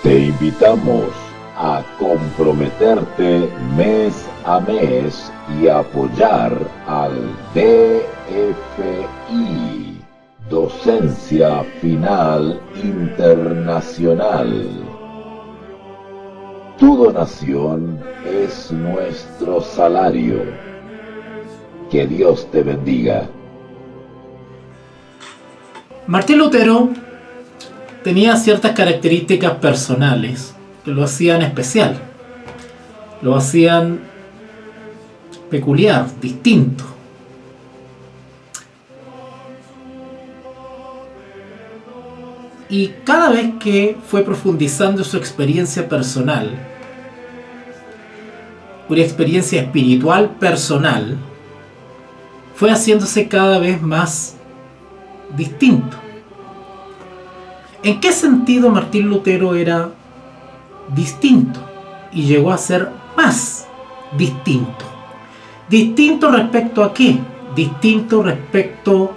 Te invitamos a comprometerte mes a mes y apoyar al DFI, Docencia Final Internacional. Tu donación es nuestro salario. Que Dios te bendiga. Martín Lutero tenía ciertas características personales que lo hacían especial, lo hacían peculiar, distinto. Y cada vez que fue profundizando su experiencia personal, una experiencia espiritual personal, fue haciéndose cada vez más distinto. ¿En qué sentido Martín Lutero era distinto y llegó a ser más distinto? ¿Distinto respecto a qué? Distinto respecto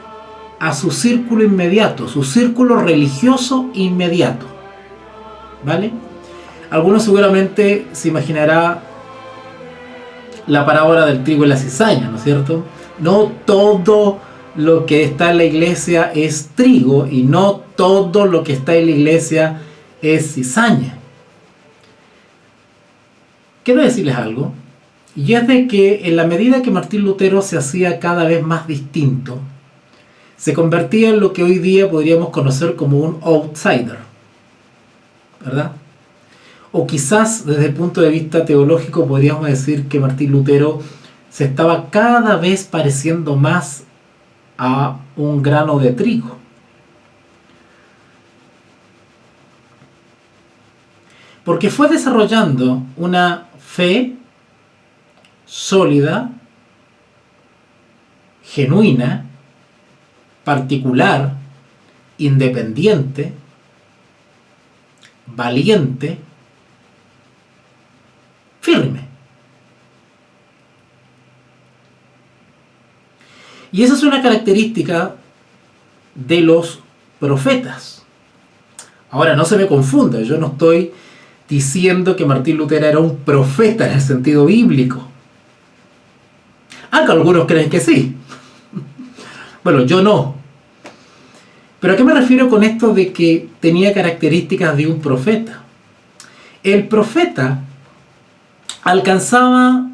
a su círculo inmediato, su círculo religioso inmediato. ¿Vale? Algunos seguramente se imaginará la parábola del trigo y la cizaña, ¿no es cierto? No todo lo que está en la iglesia es trigo y no todo lo que está en la iglesia es cizaña. Quiero decirles algo, y es de que en la medida que Martín Lutero se hacía cada vez más distinto, se convertía en lo que hoy día podríamos conocer como un outsider, ¿verdad? O quizás desde el punto de vista teológico podríamos decir que Martín Lutero se estaba cada vez pareciendo más a un grano de trigo. Porque fue desarrollando una fe sólida, genuina, particular, independiente, valiente, firme. Y esa es una característica de los profetas. Ahora, no se me confunda, yo no estoy diciendo que Martín Lutero era un profeta en el sentido bíblico. Aunque algunos creen que sí. Bueno, yo no. ¿Pero a qué me refiero con esto de que tenía características de un profeta? El profeta alcanzaba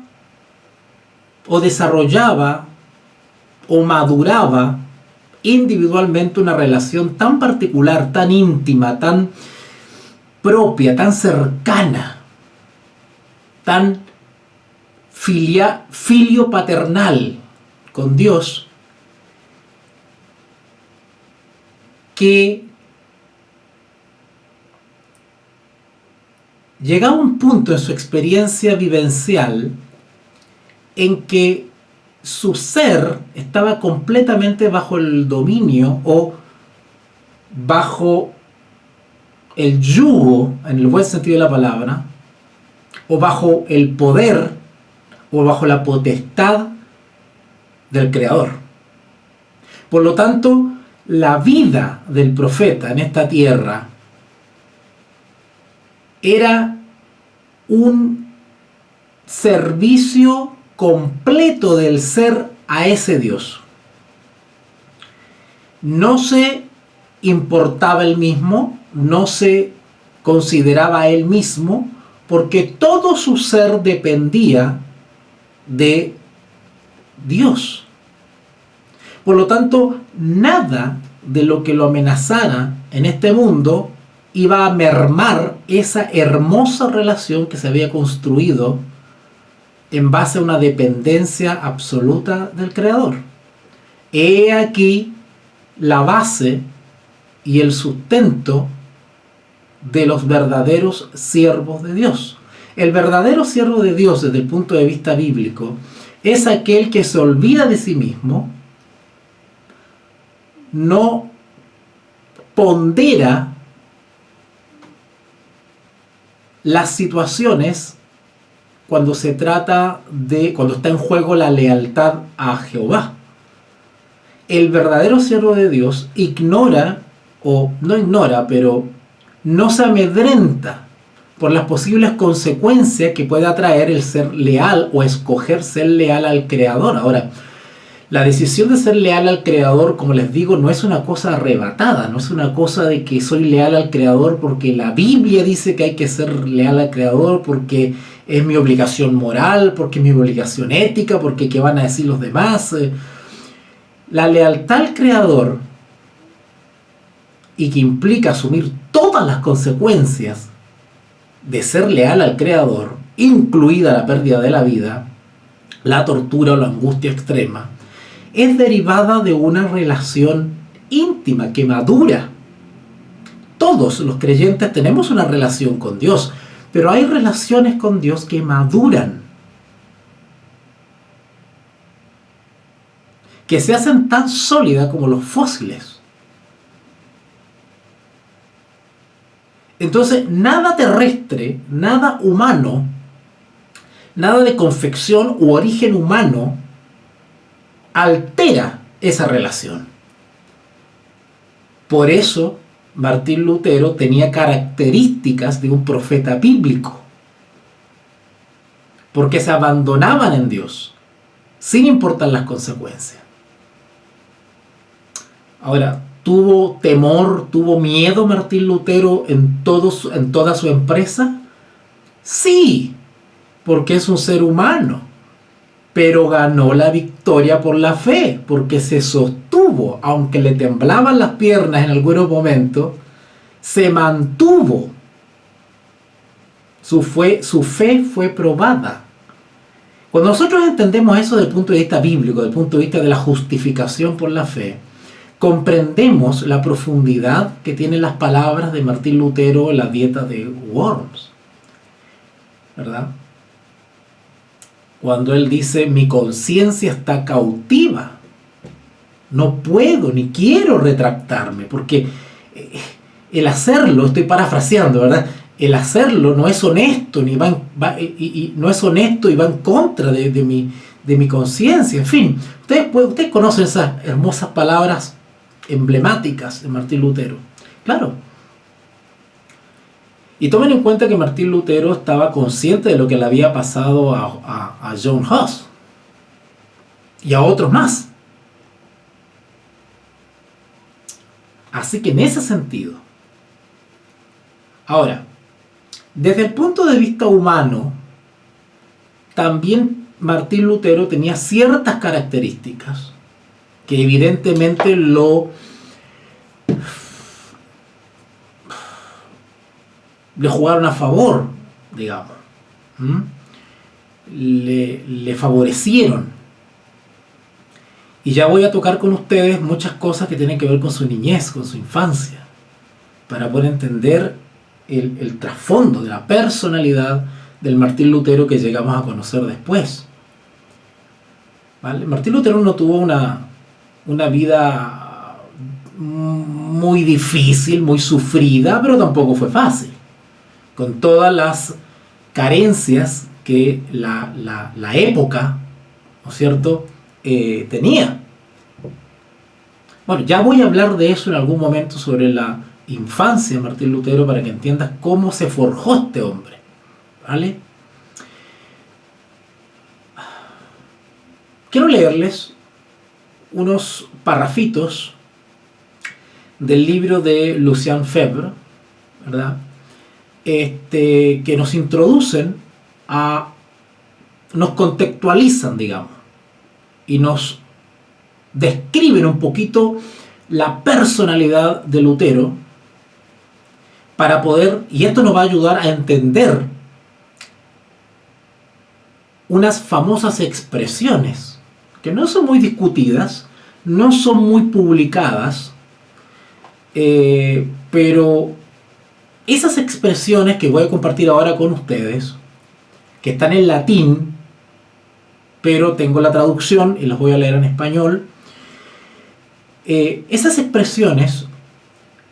o desarrollaba o maduraba individualmente una relación tan particular, tan íntima, tan propia, tan cercana, tan filio paternal con Dios, que llegaba a un punto en su experiencia vivencial en que su ser estaba completamente bajo el dominio o bajo el yugo, en el buen sentido de la palabra, o bajo el poder o bajo la potestad del Creador. Por lo tanto, la vida del profeta en esta tierra era un servicio completo del ser a ese Dios. No se importaba él mismo, no se consideraba a él mismo, porque todo su ser dependía de Dios. Por lo tanto, nada de lo que lo amenazara en este mundo iba a mermar esa hermosa relación que se había construido en base a una dependencia absoluta del Creador. He aquí la base y el sustento de los verdaderos siervos de Dios. El verdadero siervo de Dios desde el punto de vista bíblico es aquel que se olvida de sí mismo, no pondera las situaciones cuando cuando está en juego la lealtad a Jehová. El verdadero siervo de Dios ignora, o no ignora, pero no se amedrenta por las posibles consecuencias que pueda traer el ser leal o escoger ser leal al Creador. Ahora, la decisión de ser leal al Creador, como les digo, no es una cosa arrebatada, no es una cosa de que soy leal al Creador porque la Biblia dice que hay que ser leal al Creador, porque es mi obligación moral, porque es mi obligación ética, porque qué van a decir los demás. La lealtad al Creador, y que implica asumir todas las consecuencias de ser leal al Creador, incluida la pérdida de la vida, la tortura o la angustia extrema, es derivada de una relación íntima que madura. Todos los creyentes tenemos una relación con Dios, pero hay relaciones con Dios que maduran, que se hacen tan sólidas como los fósiles. Entonces, nada terrestre, nada humano, nada de confección u origen humano altera esa relación. Por eso, Martín Lutero tenía características de un profeta bíblico, porque se abandonaban en Dios, sin importar las consecuencias. Ahora, ¿tuvo temor, tuvo miedo Martín Lutero en toda su empresa? Sí, porque es un ser humano, pero ganó la victoria por la fe, porque se sostuvo, aunque le temblaban las piernas en algunos momentos, se mantuvo. Su fe fue probada. Cuando nosotros entendemos eso desde el punto de vista bíblico, desde el punto de vista de la justificación por la fe, comprendemos la profundidad que tienen las palabras de Martín Lutero en la dieta de Worms, ¿verdad? Cuando él dice, mi conciencia está cautiva, no puedo ni quiero retractarme, porque el hacerlo, estoy parafraseando, ¿verdad? El hacerlo no es honesto, no es honesto y va en contra de mi conciencia. En fin, ustedes conocen esas hermosas palabras emblemáticas de Martín Lutero. Claro. Y tomen en cuenta que Martín Lutero estaba consciente de lo que le había pasado a John Huss y a otros más. Así que en ese sentido. Ahora, desde el punto de vista humano, también Martín Lutero tenía ciertas características que evidentemente le jugaron a favor, digamos. Le favorecieron. Y ya voy a tocar con ustedes muchas cosas que tienen que ver con su niñez, con su infancia, para poder entender el trasfondo de la personalidad del Martín Lutero que llegamos a conocer después. ¿Vale? Martín Lutero no tuvo una vida muy difícil, muy sufrida, pero tampoco fue fácil, con todas las carencias que la época, ¿no es cierto?, tenía. Bueno, ya voy a hablar de eso en algún momento, sobre la infancia de Martín Lutero, para que entiendas cómo se forjó este hombre, ¿vale? Quiero leerles unos parrafitos del libro de Lucien Febvre, ¿verdad?, que nos introducen nos contextualizan, digamos, y nos describen un poquito la personalidad de Lutero, para poder, y esto nos va a ayudar a entender unas famosas expresiones que no son muy discutidas, no son muy publicadas, pero esas expresiones que voy a compartir ahora con ustedes, que están en latín, pero tengo la traducción y las voy a leer en español, esas expresiones,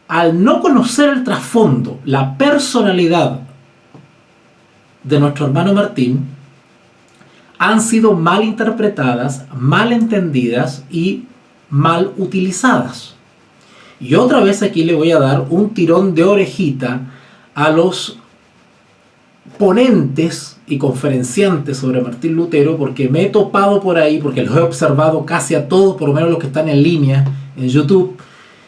al no conocer el trasfondo, la personalidad de nuestro hermano Martín, han sido mal interpretadas, mal entendidas y mal utilizadas. Y otra vez aquí le voy a dar un tirón de orejita a los ponentes y conferenciantes sobre Martín Lutero, porque me he topado por ahí, porque los he observado casi a todos, por lo menos los que están en línea en YouTube.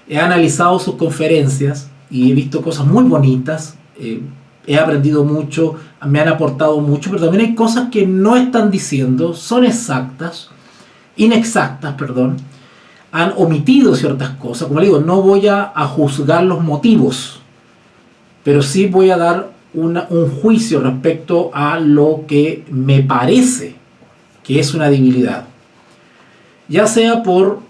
He analizado sus conferencias y he visto cosas muy bonitas, he aprendido mucho, me han aportado mucho, pero también hay cosas que no están diciendo, son inexactas, perdón, han omitido ciertas cosas. Como le digo, no voy a juzgar los motivos, pero sí voy a dar un juicio respecto a lo que me parece que es una debilidad, ya sea por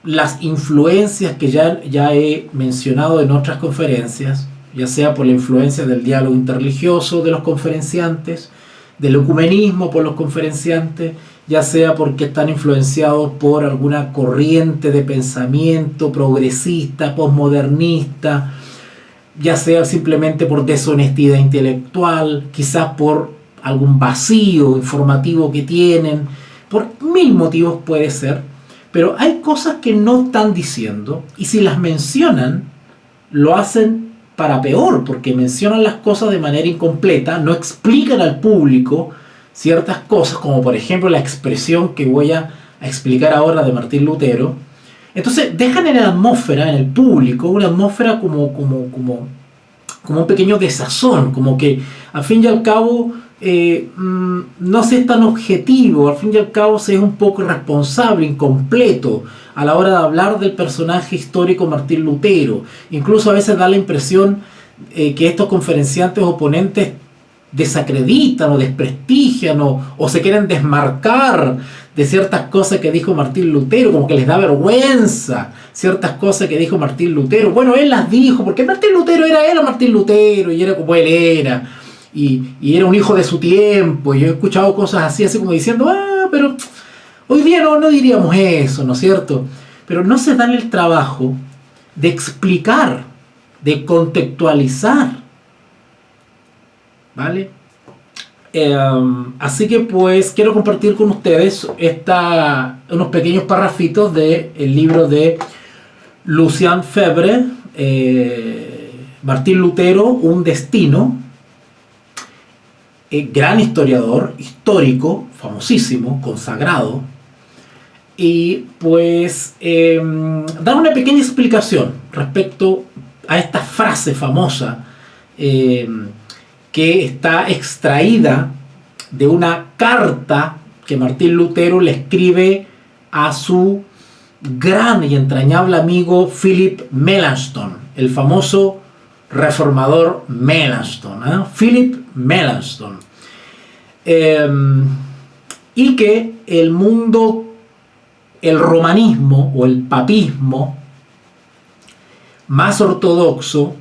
las influencias que ya he mencionado en otras conferencias, ya sea por la influencia del diálogo interreligioso de los conferenciantes, del ecumenismo por los conferenciantes, ya sea porque están influenciados por alguna corriente de pensamiento progresista, posmodernista, ya sea simplemente por deshonestidad intelectual, quizás por algún vacío informativo que tienen, por mil motivos puede ser, pero hay cosas que no están diciendo, y si las mencionan, lo hacen para peor, porque mencionan las cosas de manera incompleta, no explican al público ciertas cosas, como por ejemplo la expresión que voy a explicar ahora de Martín Lutero. Entonces dejan en la atmósfera, en el público, una atmósfera como un pequeño desazón, como que al fin y al cabo no se es tan objetivo, al fin y al cabo se es un poco irresponsable, incompleto a la hora de hablar del personaje histórico Martín Lutero. Incluso a veces da la impresión que estos conferenciantes oponentes desacreditan o desprestigian o se quieren desmarcar de ciertas cosas que dijo Martín Lutero, como que les da vergüenza ciertas cosas que dijo Martín Lutero. Bueno, él las dijo, porque Martín Lutero era Martín Lutero, y era como él era, y era un hijo de su tiempo, y yo he escuchado cosas así como diciendo, pero hoy día no diríamos eso, ¿no es cierto? Pero no se dan el trabajo de explicar, de contextualizar, ¿vale? Así que pues quiero compartir con ustedes unos pequeños parrafitos del libro de Lucien Febvre, Martín Lutero, un destino. Gran historiador, histórico, famosísimo, consagrado, y pues da una pequeña explicación respecto a esta frase famosa que está extraída de una carta que Martín Lutero le escribe a su gran y entrañable amigo Philip Melanchthon, el famoso reformador Melanchthon, Philip Melanchthon, y que el mundo, el romanismo o el papismo más ortodoxo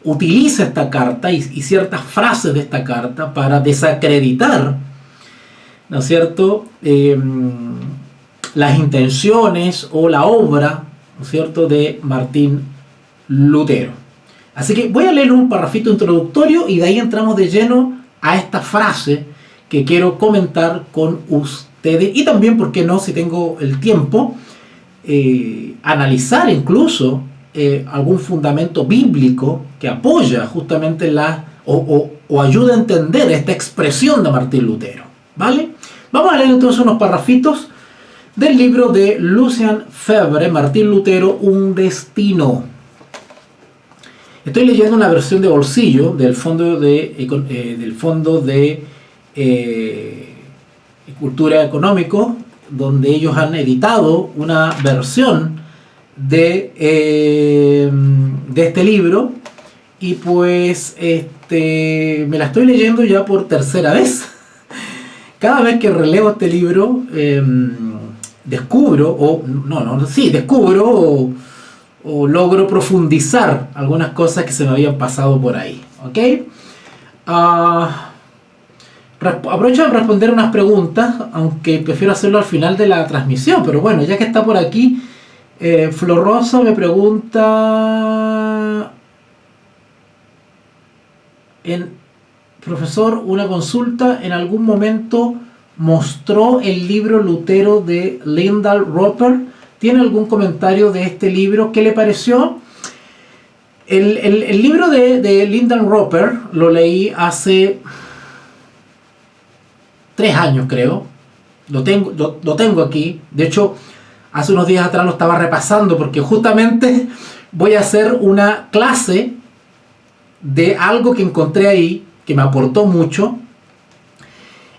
utiliza esta carta y ciertas frases de esta carta para desacreditar, ¿no es cierto?, las intenciones o la obra, ¿no es cierto?, de Martín Lutero. Así que voy a leer un parrafito introductorio y de ahí entramos de lleno a esta frase que quiero comentar con ustedes, y también, ¿por qué no?, si tengo el tiempo, analizar incluso algún fundamento bíblico que apoya justamente o ayuda a entender esta expresión de Martín Lutero, ¿vale? Vamos a leer entonces unos parrafitos del libro de Lucien Febvre, Martín Lutero, un destino. Estoy leyendo una versión de bolsillo del Fondo de Cultura Económico, donde ellos han editado una versión de este libro, y pues me la estoy leyendo ya por tercera vez. Cada vez que releo este libro descubro o logro profundizar algunas cosas que se me habían pasado por ahí, ¿ok? Aprovecho de responder unas preguntas, aunque prefiero hacerlo al final de la transmisión, pero bueno, ya que está por aquí, Flor Rosa me pregunta, profesor, una consulta, ¿en algún momento mostró el libro Lutero de Lyndall Roper? ¿Tiene algún comentario de este libro? ¿Qué le pareció? El libro de Lyndon Roper lo leí hace 3 años, creo. Lo tengo aquí. De hecho, hace unos días atrás lo estaba repasando porque justamente voy a hacer una clase de algo que encontré ahí, que me aportó mucho,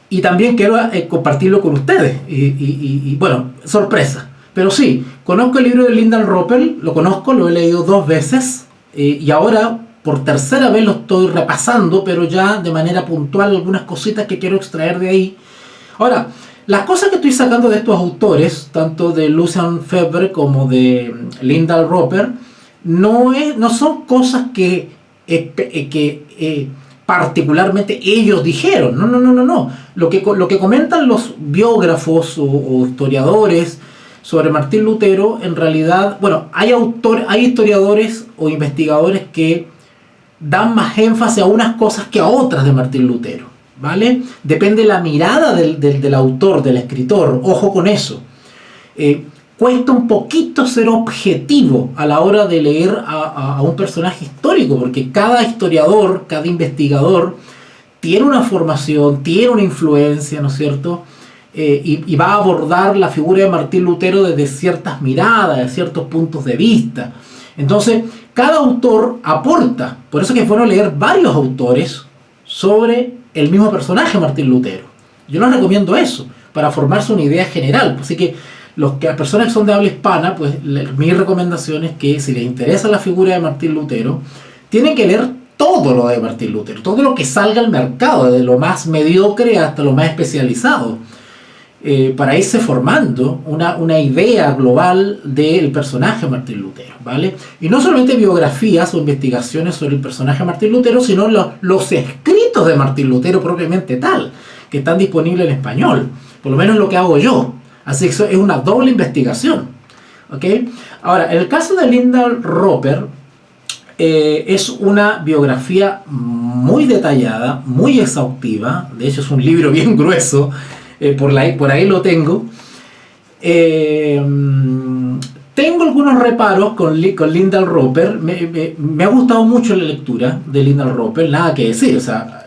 y también quiero compartirlo con ustedes. Y bueno, sorpresa. Pero sí, conozco el libro de Lyndon Roper, lo conozco, lo he leído 2 veces, y ahora por tercera vez lo estoy repasando, pero ya de manera puntual algunas cositas que quiero extraer de ahí. Ahora, las cosas que estoy sacando de estos autores, tanto de Lucian Febvre como de Lyndon Roper, no son cosas que particularmente ellos dijeron. No. Lo que comentan los biógrafos o historiadores sobre Martín Lutero, en realidad, bueno, hay historiadores o investigadores que dan más énfasis a unas cosas que a otras de Martín Lutero, ¿vale? Depende de la mirada del autor, del escritor, ojo con eso. Cuesta un poquito ser objetivo a la hora de leer a un personaje histórico, porque cada historiador, cada investigador tiene una formación, tiene una influencia, ¿no es cierto? Y va a abordar la figura de Martín Lutero desde ciertas miradas, de ciertos puntos de vista. Entonces, cada autor aporta. Por eso que es bueno leer varios autores sobre el mismo personaje, Martín Lutero. Yo les recomiendo eso, para formarse una idea general. Así que las personas que son de habla hispana, pues mi recomendación es que si les interesa la figura de Martín Lutero, tienen que leer todo lo de Martín Lutero, todo lo que salga al mercado, desde lo más mediocre hasta lo más especializado, para irse formando una idea global del personaje Martín Lutero, ¿vale? Y no solamente biografías o investigaciones sobre el personaje Martín Lutero, sino los escritos de Martín Lutero propiamente tal, que están disponibles en español, por lo menos lo que hago yo. Así que eso es una doble investigación, ¿ok? Ahora, en el caso de Lyndon Roper, es una biografía muy detallada, muy exhaustiva. De hecho, es un libro bien grueso. Por ahí lo tengo. Tengo algunos reparos con Lyndon Roper. Me ha gustado mucho la lectura de Lyndon Roper, nada que decir. O sea,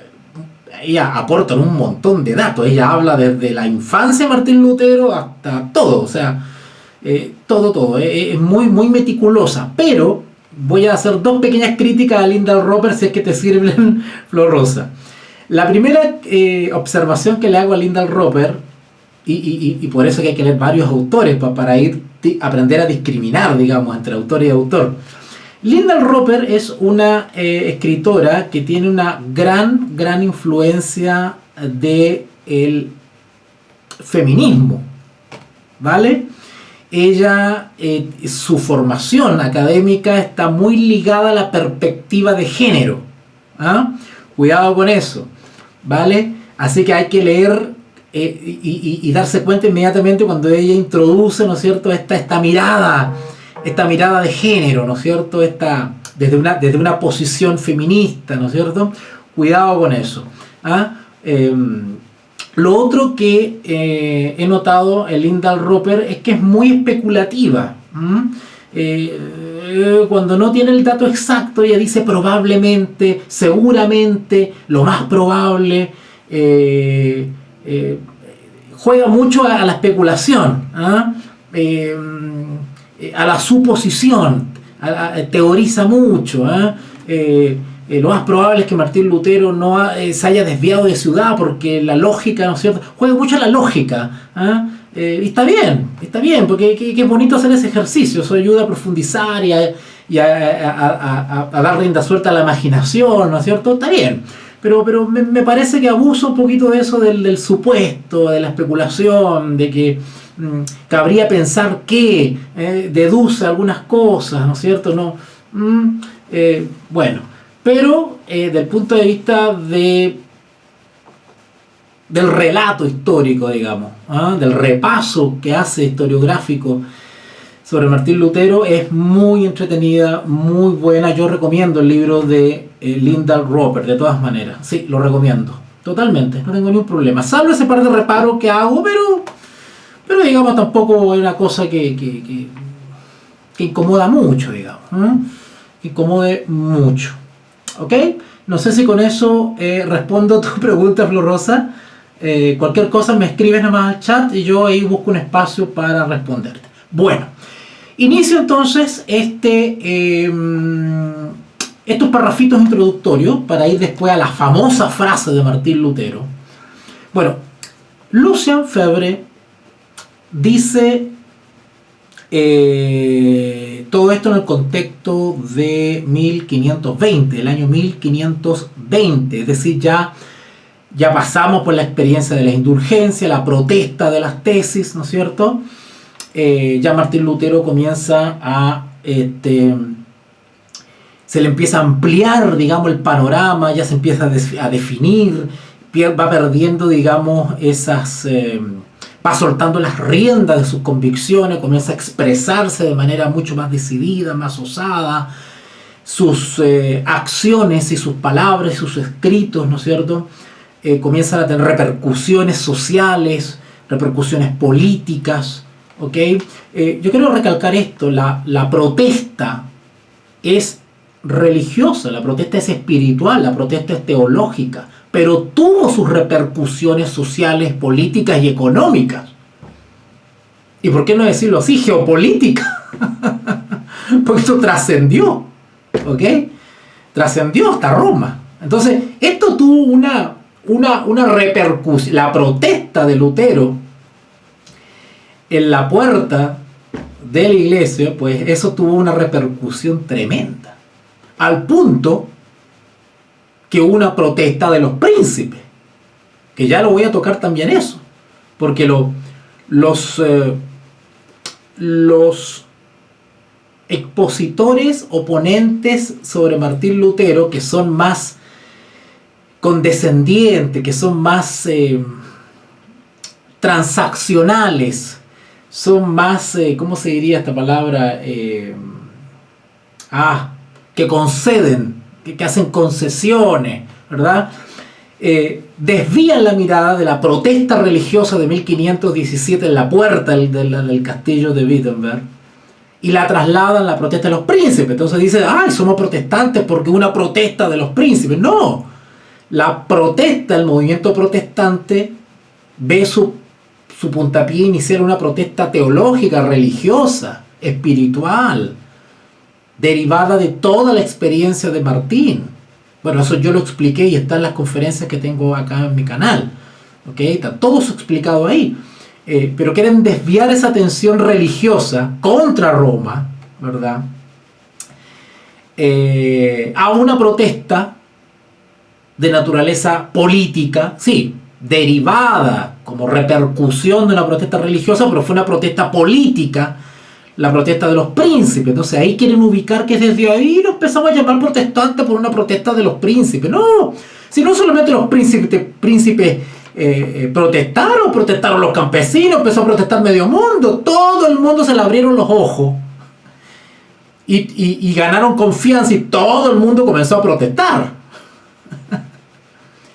ella aporta un montón de datos. Ella habla desde la infancia de Martín Lutero hasta todo. O sea, todo. Es muy, muy meticulosa. Pero voy a hacer 2 pequeñas críticas a Lyndon Roper si es que te sirven, Flor Rosa. La primera observación que le hago a Lyndon Roper, y por eso que hay que leer varios autores para aprender a discriminar, digamos, entre autor y autor. Lyndon Roper es una escritora que tiene una gran influencia del feminismo, ¿vale? Ella, su formación académica está muy ligada a la perspectiva de género, ¿ah? Cuidado con eso, ¿vale? Así que hay que leer y darse cuenta inmediatamente cuando ella introduce, ¿no es cierto?, esta mirada de género, ¿no es cierto?, desde una posición feminista, ¿no es cierto? Cuidado con eso, ¿ah? Lo otro que he notado en Lyndon Roper es que es muy especulativa. Cuando no tiene el dato exacto, ella dice probablemente, seguramente, lo más probable. Juega mucho a la especulación, a la suposición, teoriza mucho. Lo más probable es que Martín Lutero no se haya desviado de ciudad porque la lógica, ¿no es cierto? Juega mucho a la lógica. Y está bien, porque es bonito hacer ese ejercicio. Eso ayuda a profundizar y a dar rienda suelta a la imaginación, ¿no es cierto? Está bien. Pero me parece que abusa un poquito de eso del supuesto, de la especulación, de que cabría pensar que deduce algunas cosas, ¿no es cierto? No, bueno, pero del punto de vista del relato histórico, digamos, del repaso que hace historiográfico sobre Martín Lutero, es muy entretenida, muy buena. Yo recomiendo el libro de Lyndon Roper, de todas maneras. Sí, lo recomiendo, totalmente, no tengo ningún problema. Salvo ese par de reparos que hago, pero digamos tampoco es una cosa que incomoda mucho, digamos. incomode mucho. ¿Ok? No sé si con eso respondo tu pregunta, Flor Rosa. Cualquier cosa me escribes nomás al chat y yo ahí busco un espacio para responderte. Bueno, inicio entonces estos parrafitos introductorios para ir después a la famosa frase de Martín Lutero. Bueno, Lucien Febvre dice todo esto en el contexto de 1520, el año 1520, es decir, ya pasamos por la experiencia de la indulgencia, la protesta de las tesis, ¿no es cierto? Ya Martín Lutero comienza se le empieza a ampliar, digamos, el panorama, ya se empieza a definir, va perdiendo, digamos, va soltando las riendas de sus convicciones, comienza a expresarse de manera mucho más decidida, más osada, sus acciones y sus palabras y sus escritos, ¿no es cierto? Comienzan a tener repercusiones sociales, repercusiones políticas, ¿ok? Yo quiero recalcar esto, la protesta es religiosa, la protesta es espiritual, la protesta es teológica, pero tuvo sus repercusiones sociales, políticas y económicas. ¿Y por qué no decirlo así? Geopolítica. Porque esto trascendió, ¿ok? Trascendió hasta Roma. Entonces, esto tuvo una repercusión. La protesta de Lutero en la puerta de la iglesia, pues eso tuvo una repercusión tremenda. Al punto que hubo una protesta de los príncipes, que ya lo voy a tocar también eso, porque los expositores oponentes sobre Martín Lutero, que son más condescendientes, que son más transaccionales, son más, ¿cómo se diría esta palabra? Que conceden, que hacen concesiones, ¿verdad? Desvían la mirada de la protesta religiosa de 1517 en la puerta del castillo de Wittenberg y la trasladan a la protesta de los príncipes. Entonces dicen, somos protestantes porque una protesta de los príncipes. No, la protesta, el movimiento protestante ve su puntapié inicial una protesta teológica, religiosa, espiritual, derivada de toda la experiencia de Martín. Bueno, eso yo lo expliqué y está en las conferencias que tengo acá en mi canal. ¿Ok? Está todo eso explicado ahí. Pero quieren desviar esa atención religiosa contra Roma, ¿verdad? A una protesta de naturaleza política, sí, derivada como repercusión de una protesta religiosa, pero fue una protesta política, la protesta de los príncipes. Entonces ahí quieren ubicar que desde ahí nos empezamos a llamar protestantes por una protesta de los príncipes. No, si no solamente los príncipes protestaron los campesinos, empezó a protestar medio mundo, todo el mundo se le abrieron los ojos y ganaron confianza y todo el mundo comenzó a protestar.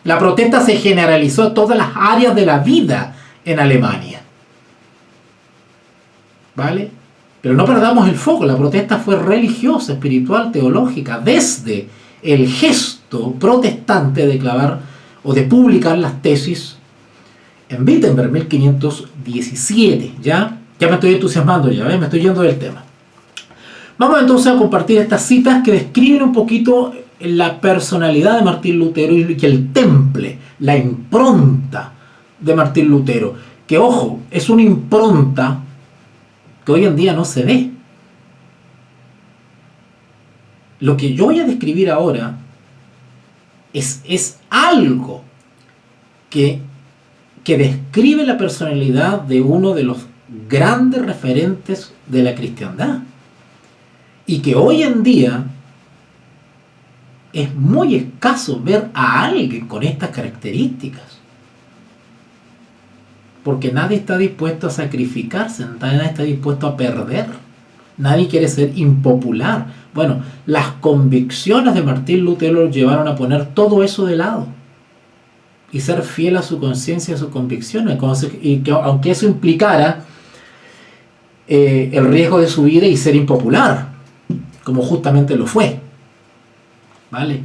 La protesta se generalizó a todas las áreas de la vida en Alemania, ¿vale? Pero no perdamos el foco, la protesta fue religiosa, espiritual, teológica, desde el gesto protestante de clavar o de publicar las tesis en Wittenberg, 1517. Ya me estoy entusiasmando, ya me estoy yendo del tema. Vamos entonces a compartir estas citas que describen un poquito la personalidad de Martín Lutero y el temple, la impronta de Martín Lutero. Que ojo, es una impronta que hoy en día no se ve. Lo que yo voy a describir ahora es algo que describe la personalidad de uno de los grandes referentes de la cristiandad y que hoy en día es muy escaso ver a alguien con estas características, porque nadie está dispuesto a sacrificarse, nadie está dispuesto a perder, nadie quiere ser impopular. Bueno, las convicciones de Martín Lutero lo llevaron a poner todo eso de lado y ser fiel a su conciencia y a sus convicciones, y que aunque eso implicara el riesgo de su vida y ser impopular. como justamente lo fue. ¿Vale?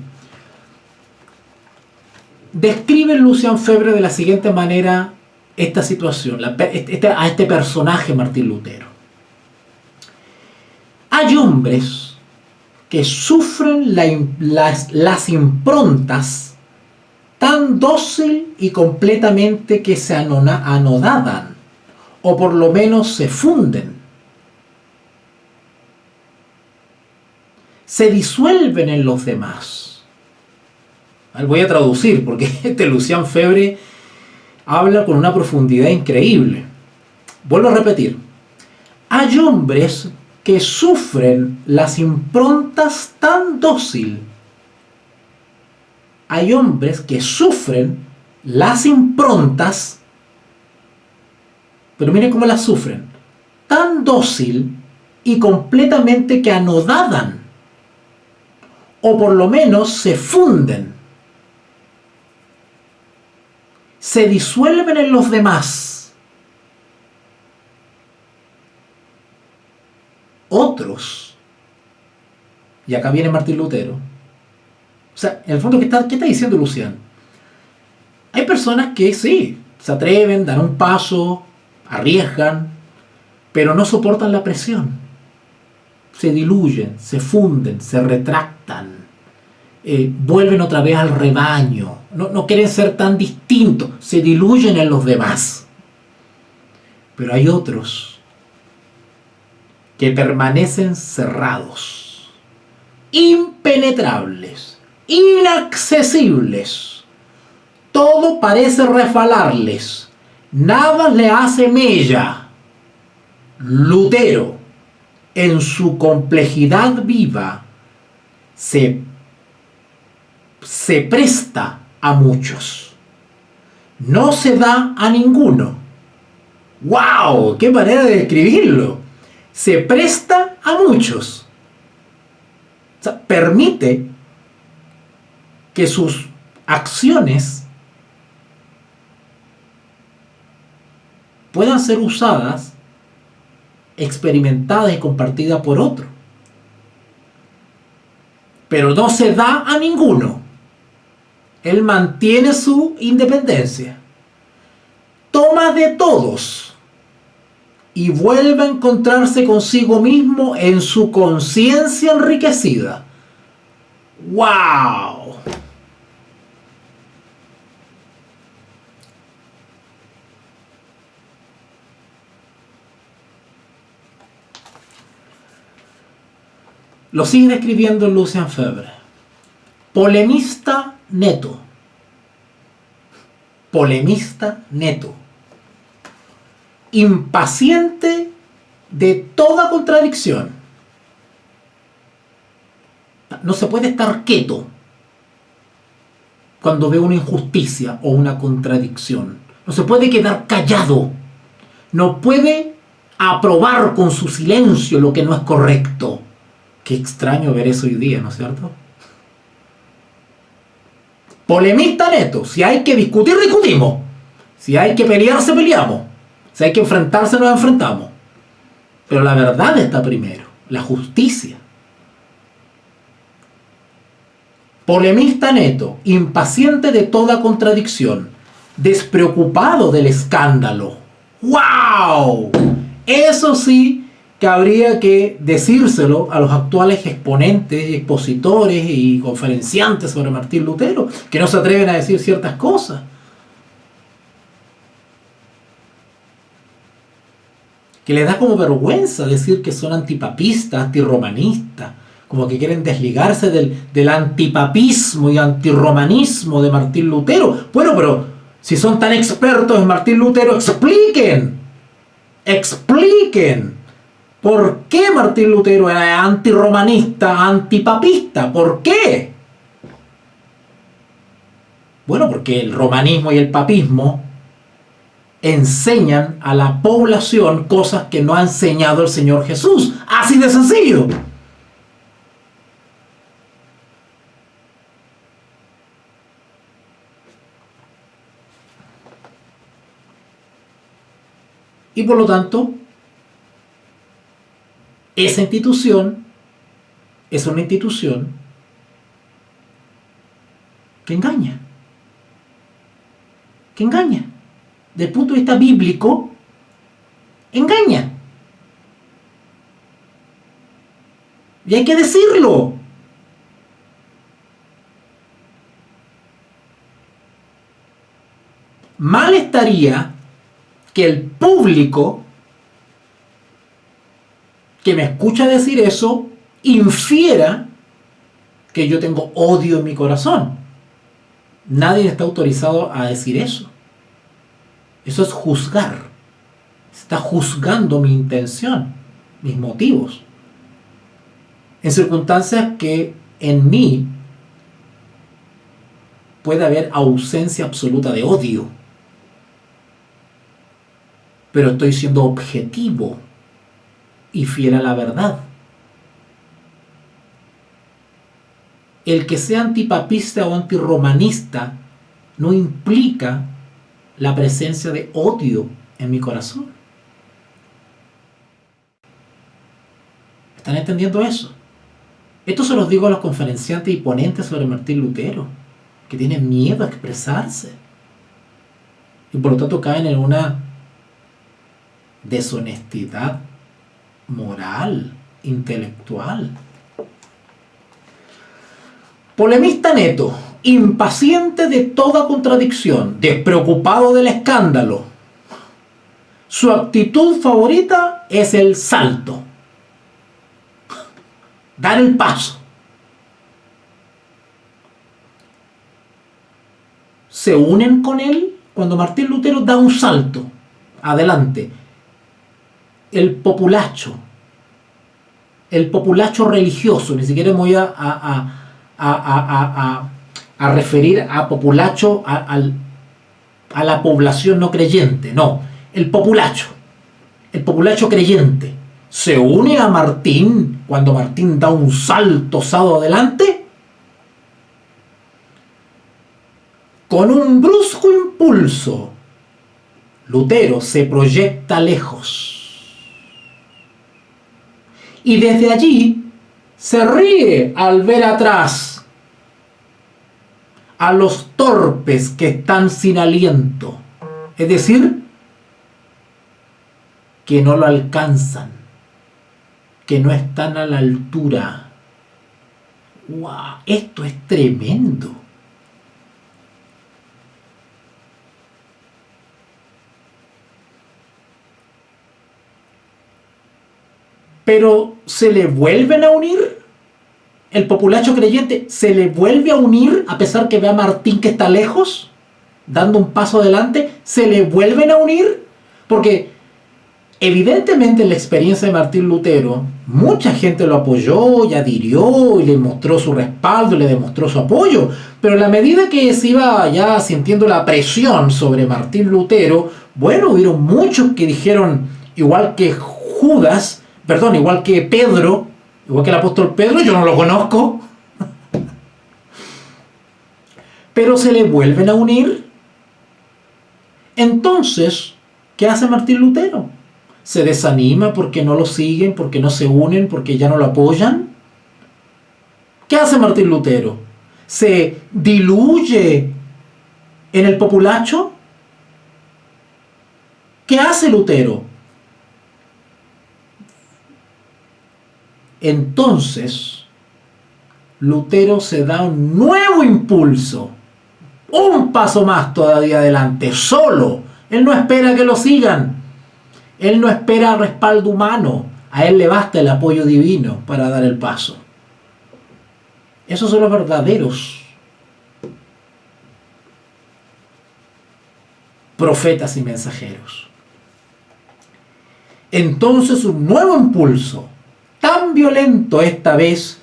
Describe Lucian Febvre de la siguiente manera esta situación, a este personaje Martín Lutero. Hay hombres que sufren las improntas tan dócil y completamente que se anodadan, o por lo menos se funden, se disuelven en los demás. Voy a traducir porque Lucian Febvre habla con una profundidad increíble. Vuelvo a repetir. Hay hombres que sufren las improntas tan dócil. Hay hombres que sufren las improntas, pero miren cómo las sufren, tan dócil y completamente que anodadan, o por lo menos se funden, se disuelven en los demás. Otros, y acá viene Martín Lutero, o sea, en el fondo, ¿qué está diciendo Lucian? Hay personas que sí, se atreven, dan un paso, arriesgan, pero no soportan la presión. Se diluyen, se funden, se retractan, vuelven otra vez al rebaño, no quieren ser tan distintos, se diluyen en los demás. Pero hay otros que permanecen cerrados, impenetrables, inaccesibles. Todo parece resbalarles, nada le hace mella. Lutero, en su complejidad viva, se presta a muchos, no se da a ninguno. ¡Wow! ¡Qué manera de describirlo! Se presta a muchos. O sea, permite que sus acciones puedan ser usadas, experimentadas y compartidas por otro. Pero no se da a ninguno. Él mantiene su independencia. Toma de todos y vuelve a encontrarse consigo mismo en su conciencia enriquecida. ¡Wow! Lo sigue describiendo Lucian Febvre. Polemista neto. Polemista neto. Impaciente de toda contradicción. No se puede estar quieto cuando ve una injusticia o una contradicción. No se puede quedar callado. No puede aprobar con su silencio lo que no es correcto. Qué extraño ver eso hoy día, ¿no es cierto? Polemista neto. Si hay que discutir, discutimos. Si hay que pelearse, peleamos. Si hay que enfrentarse, nos enfrentamos. Pero la verdad está primero. La justicia. Polemista neto. Impaciente de toda contradicción. Despreocupado del escándalo. ¡Wow! Eso sí que habría que decírselo a los actuales exponentes, expositores y conferenciantes sobre Martín Lutero, que no se atreven a decir ciertas cosas. Que les da como vergüenza decir que son antipapistas, antirromanistas, como que quieren desligarse del antipapismo y antirromanismo de Martín Lutero. Bueno, pero si son tan expertos en Martín Lutero, expliquen ¿por qué Martín Lutero era antirromanista, antipapista? ¿Por qué? Bueno, porque el romanismo y el papismo enseñan a la población cosas que no ha enseñado el Señor Jesús. Así de sencillo. Y por lo tanto, esa institución es una institución que engaña. Que engaña. Desde el punto de vista bíblico, engaña. Y hay que decirlo. Mal estaría que el público que me escucha decir eso infiera que yo tengo odio en mi corazón. Nadie está autorizado a decir eso. Eso es juzgar. Está juzgando mi intención, mis motivos. En circunstancias que en mí puede haber ausencia absoluta de odio. Pero estoy siendo objetivo y fiel a la verdad. El que sea antipapista o antirromanista no implica la presencia de odio en mi corazón. ¿Están entendiendo eso? Esto se los digo a los conferenciantes y ponentes sobre Martín Lutero, que tienen miedo a expresarse y por lo tanto caen en una deshonestidad moral, intelectual. Polemista neto, impaciente de toda contradicción, despreocupado del escándalo. Su actitud favorita es el salto, dar el paso. Se unen con él cuando Martín Lutero da un salto adelante. El populacho religioso, ni siquiera me voy a referir a populacho a la población no creyente, no, el populacho creyente se une a Martín cuando Martín da un salto osado adelante. Con un brusco impulso, Lutero se proyecta lejos y desde allí se ríe al ver atrás a los torpes que están sin aliento, es decir, que no lo alcanzan, que no están a la altura. ¡Wow! Esto es tremendo. Pero se le vuelven a unir. El populacho creyente se le vuelve a unir a pesar que ve a Martín que está lejos, dando un paso adelante. Se le vuelven a unir porque evidentemente en la experiencia de Martín Lutero mucha gente lo apoyó y adhirió y le mostró su respaldo y le demostró su apoyo, pero a la medida que se iba ya sintiendo la presión sobre Martín Lutero, bueno, hubieron muchos que dijeron, igual que Pedro, igual que el apóstol Pedro, yo no lo conozco, pero se le vuelven a unir. Entonces, ¿qué hace Martín Lutero? ¿Se desanima porque no lo siguen, porque no se unen, porque ya no lo apoyan? ¿Qué hace Martín Lutero? ¿Se diluye en el populacho? ¿Qué hace Lutero? Entonces, Lutero se da un nuevo impulso, un paso más todavía adelante, solo. Él no espera que lo sigan, él no espera respaldo humano, a él le basta el apoyo divino para dar el paso. Esos son los verdaderos profetas y mensajeros. Entonces, un nuevo impulso, tan violento esta vez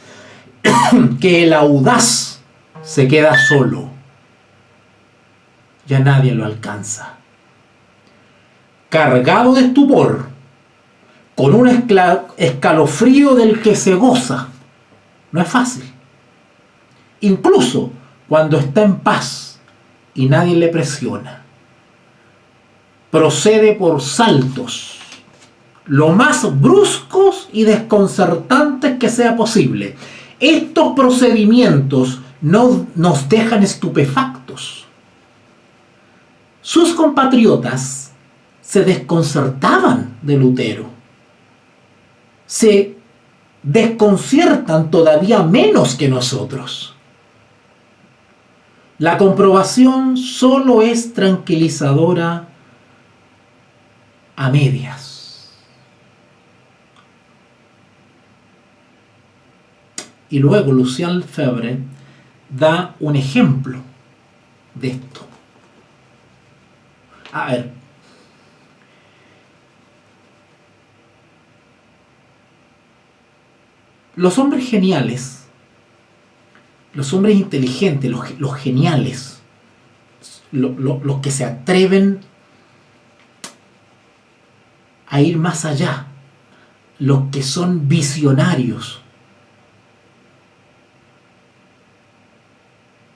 que el audaz se queda solo. Ya nadie lo alcanza. Cargado de estupor, con un escalofrío del que se goza. No es fácil. Incluso cuando está en paz y nadie le presiona. Procede por saltos, lo más bruscos y desconcertantes que sea posible. Estos procedimientos no nos dejan estupefactos. Sus compatriotas se desconcertaban de Lutero. Se desconciertan todavía menos que nosotros. La comprobación solo es tranquilizadora a medias. Y luego Lucien Lefebvre da un ejemplo de esto. A ver, los hombres geniales, los hombres inteligentes, los geniales, los que se atreven a ir más allá, los que son visionarios,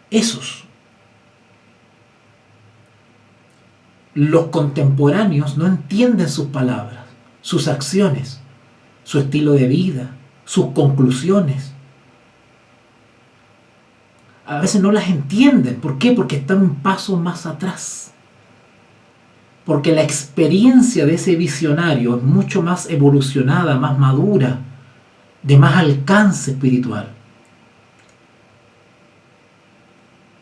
esos, los contemporáneos no entienden sus palabras, sus acciones, su estilo de vida, sus conclusiones. A veces no las entienden. ¿Por qué? Porque están un paso más atrás. Porque la experiencia de ese visionario es mucho más evolucionada, más madura, de más alcance espiritual.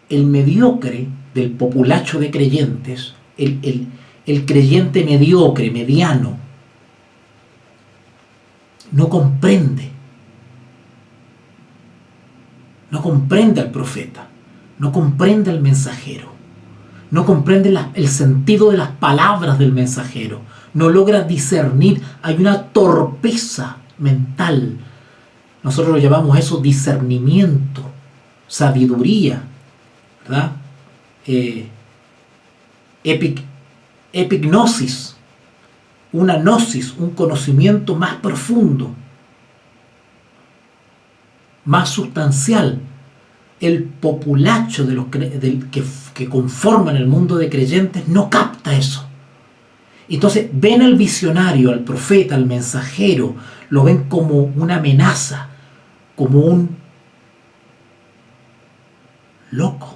El mediocre del populacho de creyentes, el creyente mediocre, mediano, no comprende al profeta, no comprende al mensajero, no comprende el sentido de las palabras del mensajero, no logra discernir. Hay una torpeza mental. Nosotros lo llamamos eso discernimiento, sabiduría, ¿verdad? Epignosis, una gnosis, un conocimiento más profundo, más sustancial. El populacho que conforman el mundo de creyentes no capta eso. Entonces ven al visionario, al profeta, al mensajero, lo ven como una amenaza, como un loco.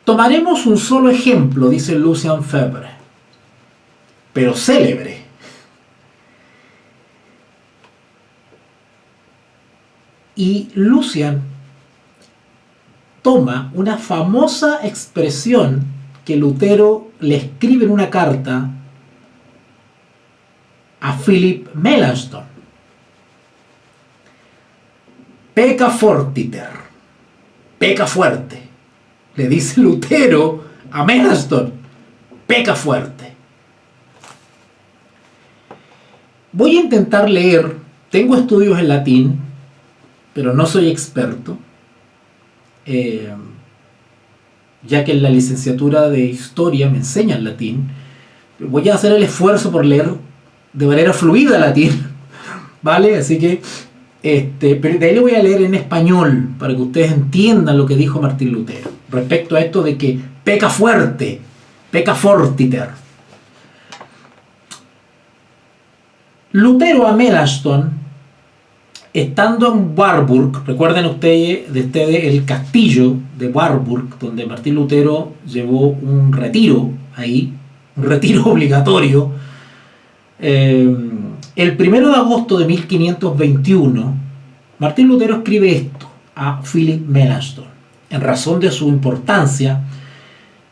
Tomaremos un solo ejemplo, dice Lucien Lefebvre, pero célebre. Y Lucien toma una famosa expresión que Lutero le escribe en una carta a Philipp Melanchthon. Peca fortiter, peca fuerte. Le dice Lutero a Melanchthon, peca fuerte. Voy a intentar leer, tengo estudios en latín, pero no soy experto, ya que en la licenciatura de Historia me enseñan latín. Voy a hacer el esfuerzo por leer de manera fluida latín, ¿vale? Así que, pero de ahí le voy a leer en español, para que ustedes entiendan lo que dijo Martín Lutero respecto a esto de que peca fuerte, peca fortiter. Lutero a Melanchthon, estando en Warburg, recuerden ustedes el castillo de Warburg, donde Martín Lutero llevó un retiro ahí, un retiro obligatorio, el 1 de agosto de 1521, Martín Lutero escribe esto a Philipp Melanchthon. En razón de su importancia,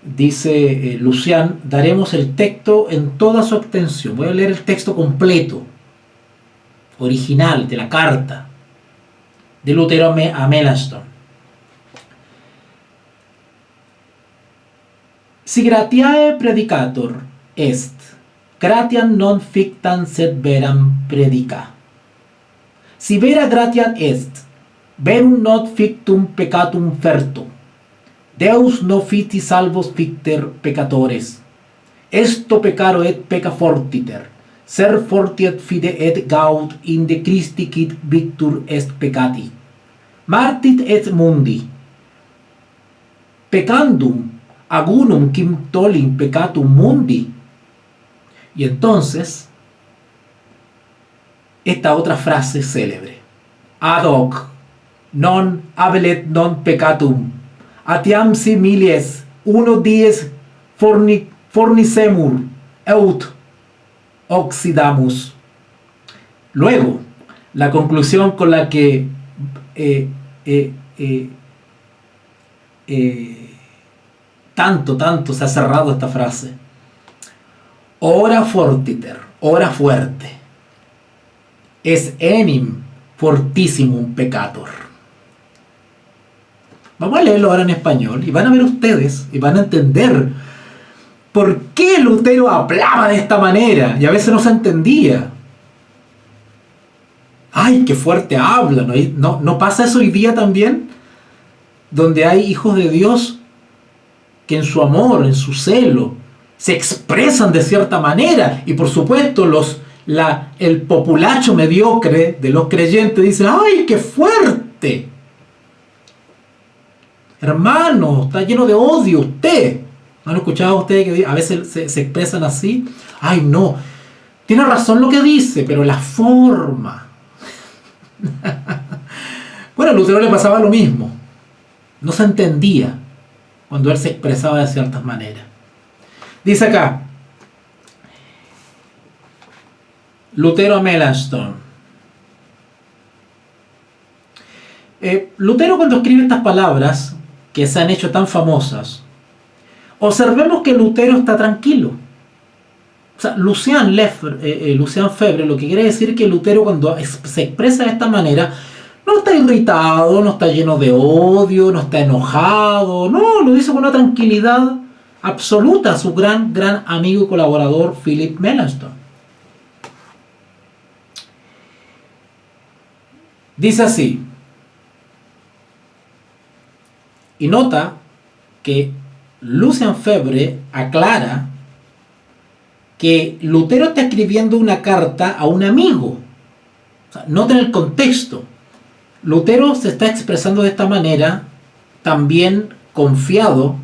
dice Lucien, daremos el texto en toda su extensión. Voy a leer el texto completo, original, de la carta de Lutero a Melanchthon. Si gratiae predicator est, gratiam non fictam sed veram predica. Si vera gratiam est, verum not fictum peccatum ferto. Deus no fici salvos ficter peccatores. Esto peccaro et pecca fortiter. Ser fortiet fide et gaud in de Christi quid victur est peccati. Martit et mundi. peccandum agunum quim tollim peccatum mundi. Y entonces, esta otra frase célebre: ad hoc non habelet non peccatum, atiam similes uno dies fornicemur eut oxidamus. Luego, la conclusión con la que tanto se ha cerrado esta frase: ora fortiter, ora fuerte, es enim fortissimum peccator. Vamos a leerlo ahora en español y van a ver ustedes y van a entender por qué Lutero hablaba de esta manera y a veces no se entendía. ¡Ay, qué fuerte habla! ¿No pasa eso hoy día también? Donde hay hijos de Dios que en su amor, en su celo, se expresan de cierta manera. Y por supuesto el populacho mediocre de los creyentes dice: ¡ay, qué fuerte! Hermano, está lleno de odio usted. ¿Han escuchado ustedes que a veces se expresan así? ¡Ay, no! Tiene razón lo que dice, pero la forma... Bueno, a Lutero le pasaba lo mismo. No se entendía cuando él se expresaba de ciertas maneras. Dice acá Lutero a Melanchthon. Lutero, cuando escribe estas palabras que se han hecho tan famosas, observemos que Lutero está tranquilo. O sea, Lucien Febvre, lo que quiere decir que Lutero, cuando se expresa de esta manera, no está irritado, no está lleno de odio, no está enojado, no, lo dice con una tranquilidad absoluta a su gran amigo y colaborador Philip Melanchthon. Dice así, y nota que Lucien Febvre aclara que Lutero está escribiendo una carta a un amigo. O sea, noten el contexto. Lutero se está expresando de esta manera, también confiado,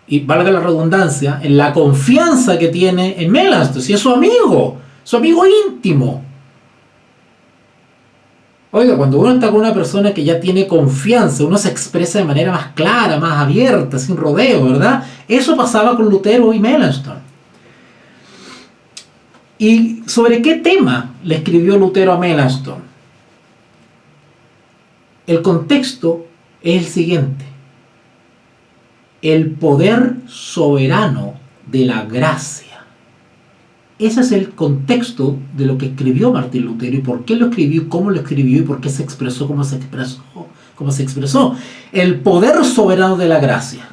y valga la redundancia, en la confianza que tiene en Melanchthon, si es su amigo íntimo. Oiga, cuando uno está con una persona que ya tiene confianza, uno se expresa de manera más clara, más abierta, sin rodeo, ¿verdad? Eso pasaba con Lutero y Melanchthon. ¿Y sobre qué tema le escribió Lutero a Melanchthon? El contexto es el siguiente: el poder soberano de la gracia. Ese es el contexto de lo que escribió Martín Lutero, y por qué lo escribió, cómo lo escribió y por qué se expresó como se expresó. El poder soberano de la gracia.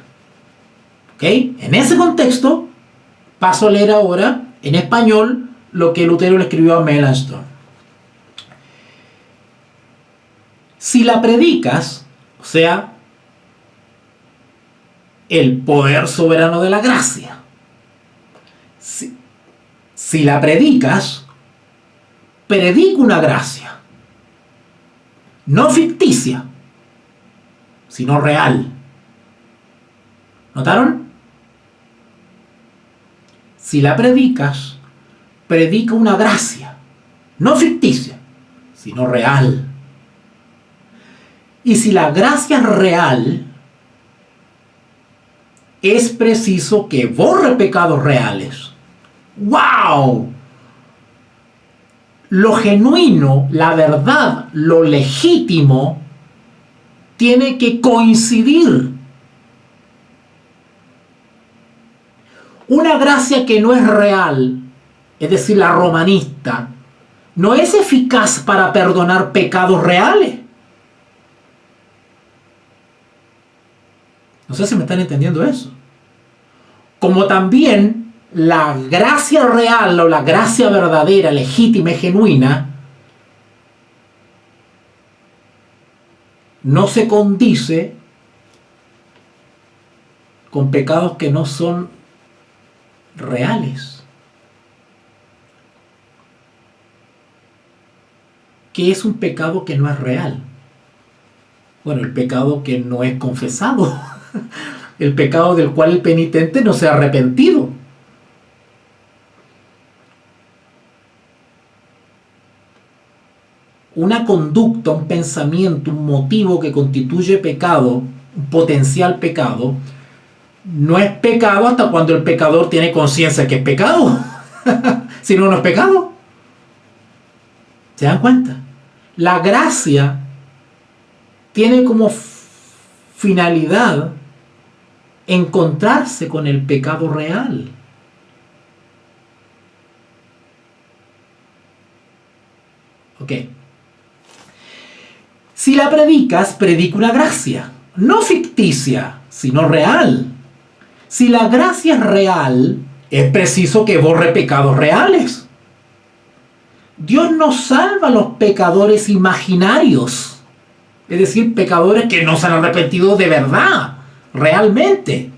¿Ok? En ese contexto paso a leer ahora en español lo que Lutero le escribió a Melanchthon. Si la predicas, o sea, el poder soberano de la gracia, si la predicas, predica una gracia, no ficticia, sino real. ¿Notaron? Si la predicas, predica una gracia, no ficticia, sino real. Y si la gracia es real, es preciso que borre pecados reales. ¡Wow! Lo genuino, la verdad, lo legítimo, tiene que coincidir. Una gracia que no es real, es decir, la romanista, no es eficaz para perdonar pecados reales. No sé si me están entendiendo eso. Como también la gracia real o la gracia verdadera, legítima y genuina no se condice con pecados que no son reales. ¿Qué es un pecado que no es real? Bueno, el pecado que no es confesado. el pecado del cual el penitente no se ha arrepentido. Una conducta, un pensamiento, un motivo que constituye pecado, un potencial pecado, no es pecado hasta cuando el pecador tiene conciencia que es pecado. Si no, no es pecado. ¿Se dan cuenta? La gracia tiene como finalidad encontrarse con el pecado real. Ok. Si la predicas, predica una gracia, no ficticia, sino real. Si la gracia es real, es preciso que borre pecados reales. Dios no salva a los pecadores imaginarios, es decir, pecadores que no se han arrepentido de verdad, realmente.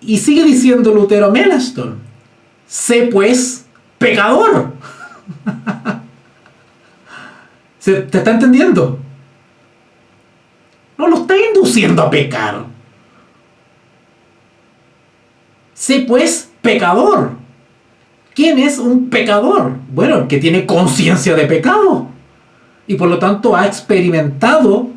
Y sigue diciendo Lutero a Melanchthon: sé pues pecador. ¿Te está entendiendo? No lo está induciendo a pecar. Sé pues pecador. ¿Quién es un pecador? Bueno, el que tiene conciencia de pecado y por lo tanto ha experimentado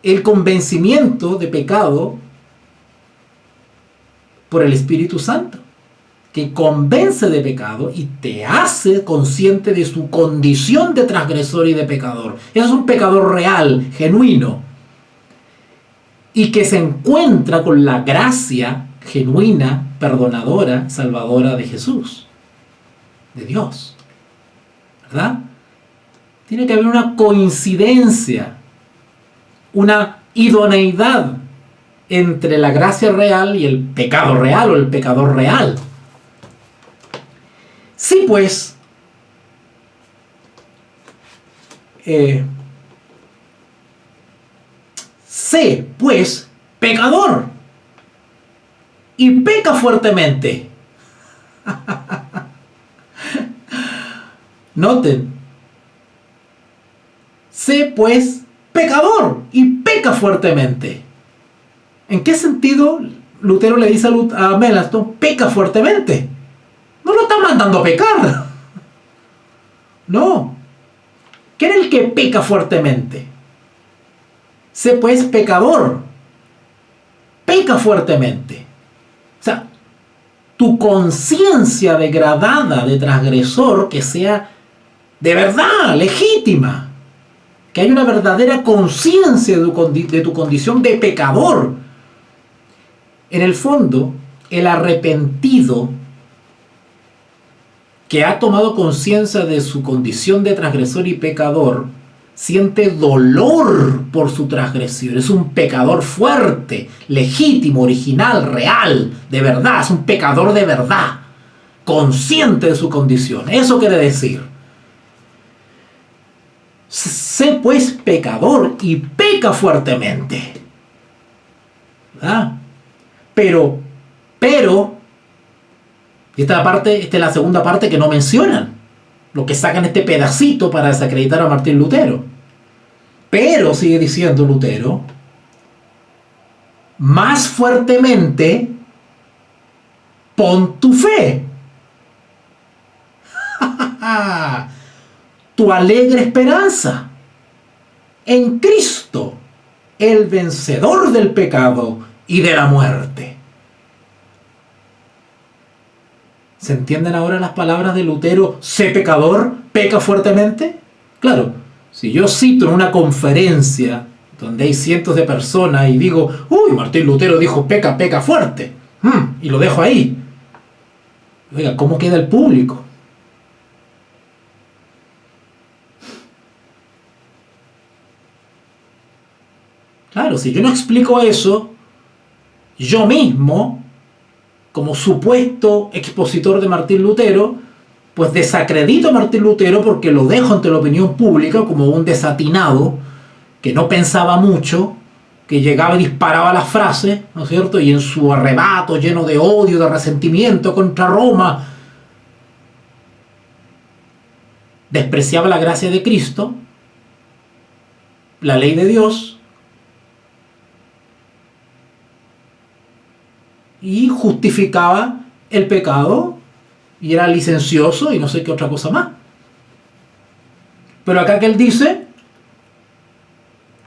el convencimiento de pecado por el Espíritu Santo, que convence de pecado y te hace consciente de su condición de transgresor y de pecador. Eso es un pecador real, genuino, y que se encuentra con la gracia genuina, perdonadora, salvadora de Jesús, de Dios. ¿Verdad? Tiene que haber una coincidencia, una idoneidad entre la gracia real y el pecado real o el pecador real. Sí, pues, sé, pues, pecador y peca fuertemente. Noten, sé, pues, pecador y peca fuertemente. ¿En qué sentido Lutero le dice a Melanchthon, peca fuertemente? No lo está mandando a pecar. No. ¿Quién es el que peca fuertemente? Sé pues pecador. Peca fuertemente. O sea, tu conciencia degradada de transgresor, que sea de verdad, legítima. Que haya una verdadera conciencia de tu condición de pecador. En el fondo, el arrepentido que ha tomado conciencia de su condición de transgresor y pecador, siente dolor por su transgresión. Es un pecador fuerte, legítimo, original, real, de verdad. Es un pecador de verdad, consciente de su condición. Eso quiere decir: sé pues pecador y peca fuertemente. ¿Verdad? Pero, y esta es la segunda parte que no mencionan, lo que sacan este pedacito para desacreditar a Martín Lutero. Pero, sigue diciendo Lutero, más fuertemente pon tu fe. Tu alegre esperanza en Cristo, el vencedor del pecado y de la muerte. ¿Se entienden ahora las palabras de Lutero? Sé pecador, peca fuertemente. Claro, si yo cito en una conferencia donde hay cientos de personas y digo, uy, Martín Lutero dijo peca, peca fuerte, y lo dejo ahí. Oiga, ¿cómo queda el público? Claro, si yo no explico eso, yo mismo, como supuesto expositor de Martín Lutero, pues desacredito a Martín Lutero porque lo dejo ante la opinión pública como un desatinado que no pensaba mucho, que llegaba y disparaba las frases, ¿no es cierto? Y en su arrebato lleno de odio, de resentimiento contra Roma, despreciaba la gracia de Cristo, la ley de Dios, y justificaba el pecado, y era licencioso y no sé qué otra cosa más. Pero acá que él dice,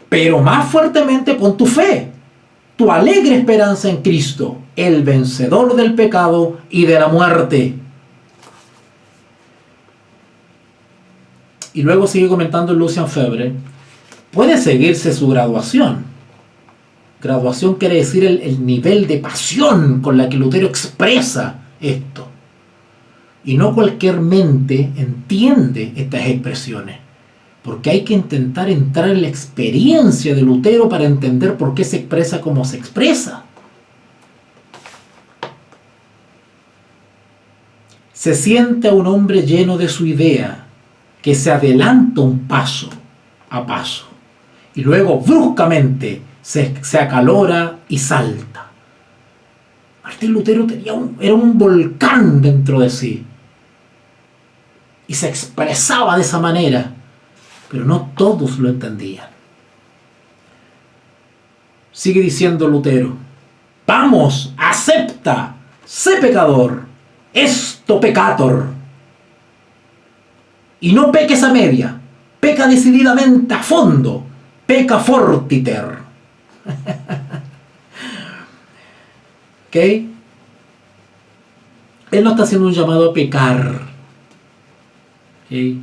pero más fuertemente pon tu fe, tu alegre esperanza en Cristo, el vencedor del pecado y de la muerte. Y luego sigue comentando Lucian Febvre, puede seguirse su graduación. Graduación quiere decir el nivel de pasión con la que Lutero expresa esto. Y no cualquier mente entiende estas expresiones, porque hay que intentar entrar en la experiencia de Lutero para entender por qué se expresa como se expresa. Se siente a un hombre lleno de su idea, que se adelanta un paso a paso, y luego bruscamente se acalora y salta. Martín Lutero era un volcán dentro de sí, y se expresaba de esa manera, pero no todos lo entendían. Sigue diciendo Lutero, vamos, acepta, sé pecador, esto peccator. Y no peques a media, peca decididamente a fondo, peca fortiter. ¿Ok? Él no está haciendo un llamado a pecar. ¿Ok?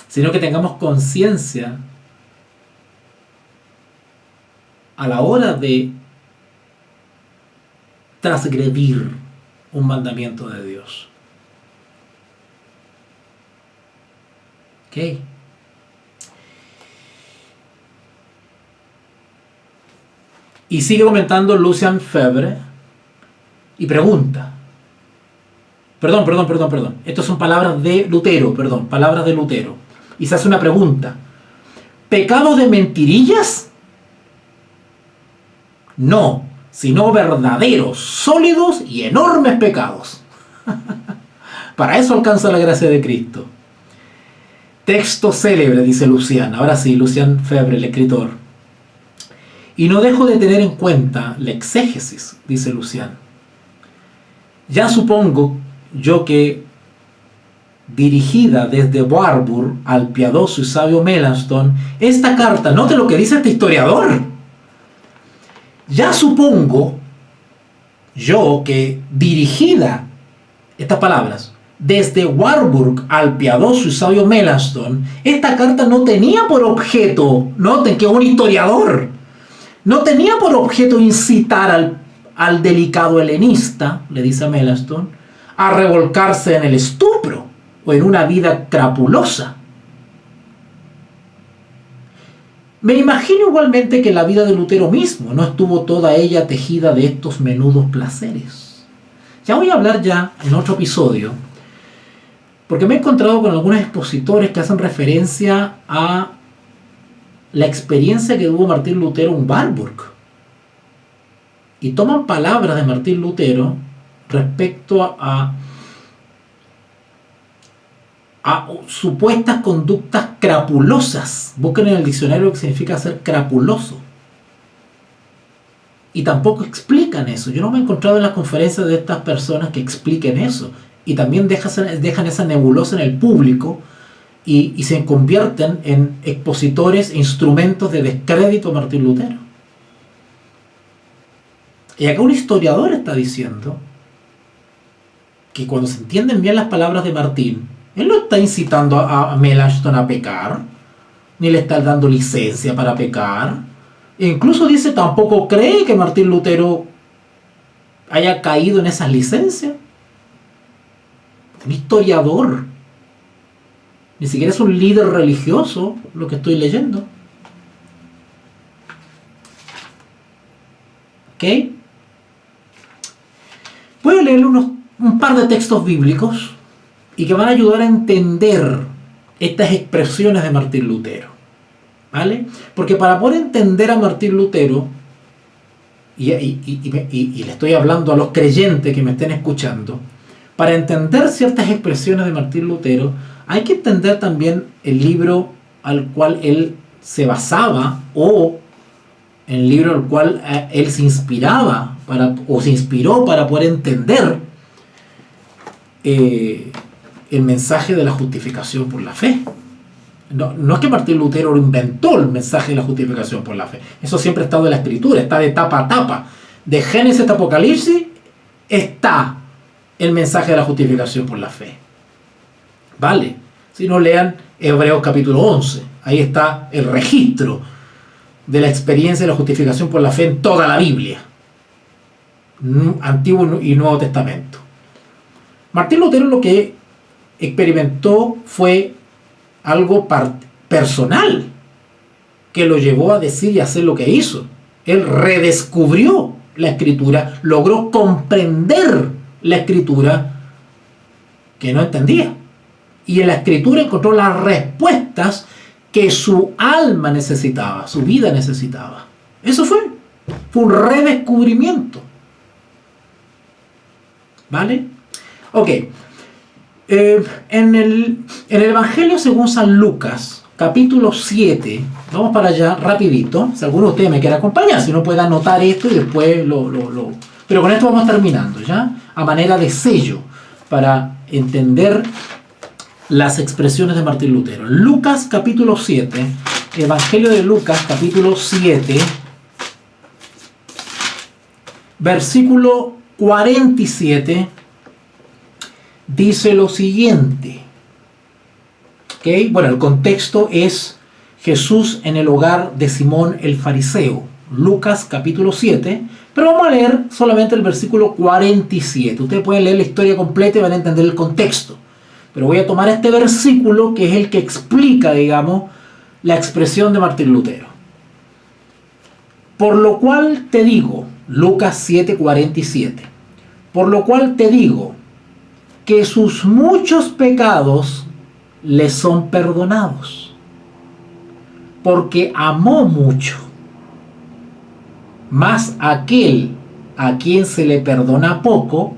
Sino que tengamos conciencia a la hora de transgredir un mandamiento de Dios. ¿Ok? Y sigue comentando Lucian Febvre y pregunta. Perdón. Estas son palabras de Lutero, palabras de Lutero. Y se hace una pregunta. ¿Pecado de mentirillas? No, sino verdaderos, sólidos y enormes pecados. Para eso alcanza la gracia de Cristo. Texto célebre, dice Lucian. Ahora sí, Lucian Febvre, el escritor. Y no dejo de tener en cuenta la exégesis, dice Lucian. Ya supongo yo que, dirigida desde Warburg al piadoso y sabio Melanchthon, esta carta, note lo que dice este historiador. Ya supongo yo que, dirigida, estas palabras, desde Warburg al piadoso y sabio Melanchthon, esta carta no tenía por objeto, noten que es un historiador, no tenía por objeto incitar al delicado helenista, le dice a Melanchthon, a revolcarse en el estupro o en una vida crapulosa. Me imagino igualmente que la vida de Lutero mismo no estuvo toda ella tejida de estos menudos placeres. Ya voy a hablar ya en otro episodio, porque me he encontrado con algunos expositores que hacen referencia a la experiencia que tuvo Martín Lutero en Warburg. Y toman palabras de Martín Lutero respecto a supuestas conductas crapulosas. Busquen en el diccionario lo que significa ser crapuloso. Y tampoco explican eso. Yo no me he encontrado en las conferencias de estas personas que expliquen eso. Y también dejan esa nebulosa en el público y se convierten en expositores e instrumentos de descrédito a Martín Lutero. Y acá un historiador está diciendo que cuando se entienden bien las palabras de Martín, él no está incitando a Melanchthon a pecar, ni le está dando licencia para pecar. E incluso dice, tampoco cree que Martín Lutero haya caído en esas licencias. Un historiador. Ni siquiera es un líder religioso lo que estoy leyendo. ¿Ok? Voy a leerle un par de textos bíblicos y que van a ayudar a entender estas expresiones de Martín Lutero. ¿Vale? Porque para poder entender a Martín Lutero, y le estoy hablando a los creyentes que me estén escuchando, para entender ciertas expresiones de Martín Lutero, hay que entender también el libro al cual él se basaba o el libro al cual él se inspiraba o se inspiró para poder entender el mensaje de la justificación por la fe. No es que Martín Lutero inventó el mensaje de la justificación por la fe. Eso siempre ha estado en la Escritura, está de tapa a tapa. De Génesis hasta Apocalipsis está el mensaje de la justificación por la fe. ¿Vale? Si no, lean Hebreos capítulo 11. Ahí está el registro de la experiencia de la justificación por la fe en toda la Biblia. Antiguo y Nuevo Testamento. Martín Lutero lo que experimentó fue algo personal que lo llevó a decir y hacer lo que hizo. Él redescubrió la Escritura, logró comprender la Escritura que no entendía. Y en la Escritura encontró las respuestas que su alma necesitaba, su vida necesitaba. Eso fue un redescubrimiento. ¿Vale? Ok. En el Evangelio según San Lucas, capítulo 7, vamos para allá rapidito. Si alguno de ustedes me quiere acompañar, si no puede anotar esto y después Pero con esto vamos terminando, ¿ya? A manera de sello, para entender las expresiones de Martín Lutero. Lucas capítulo 7, Evangelio de Lucas capítulo 7, versículo 47, dice lo siguiente. ¿Okay? Bueno, el contexto es Jesús en el hogar de Simón el fariseo. Lucas capítulo 7, pero vamos a leer solamente el versículo 47. Ustedes pueden leer la historia completa y van a entender el contexto. Pero voy a tomar este versículo que es el que explica, digamos, la expresión de Martín Lutero. Por lo cual te digo, Lucas 7:47, por lo cual te digo que sus muchos pecados le son perdonados, porque amó mucho. Mas aquel a quien se le perdona poco,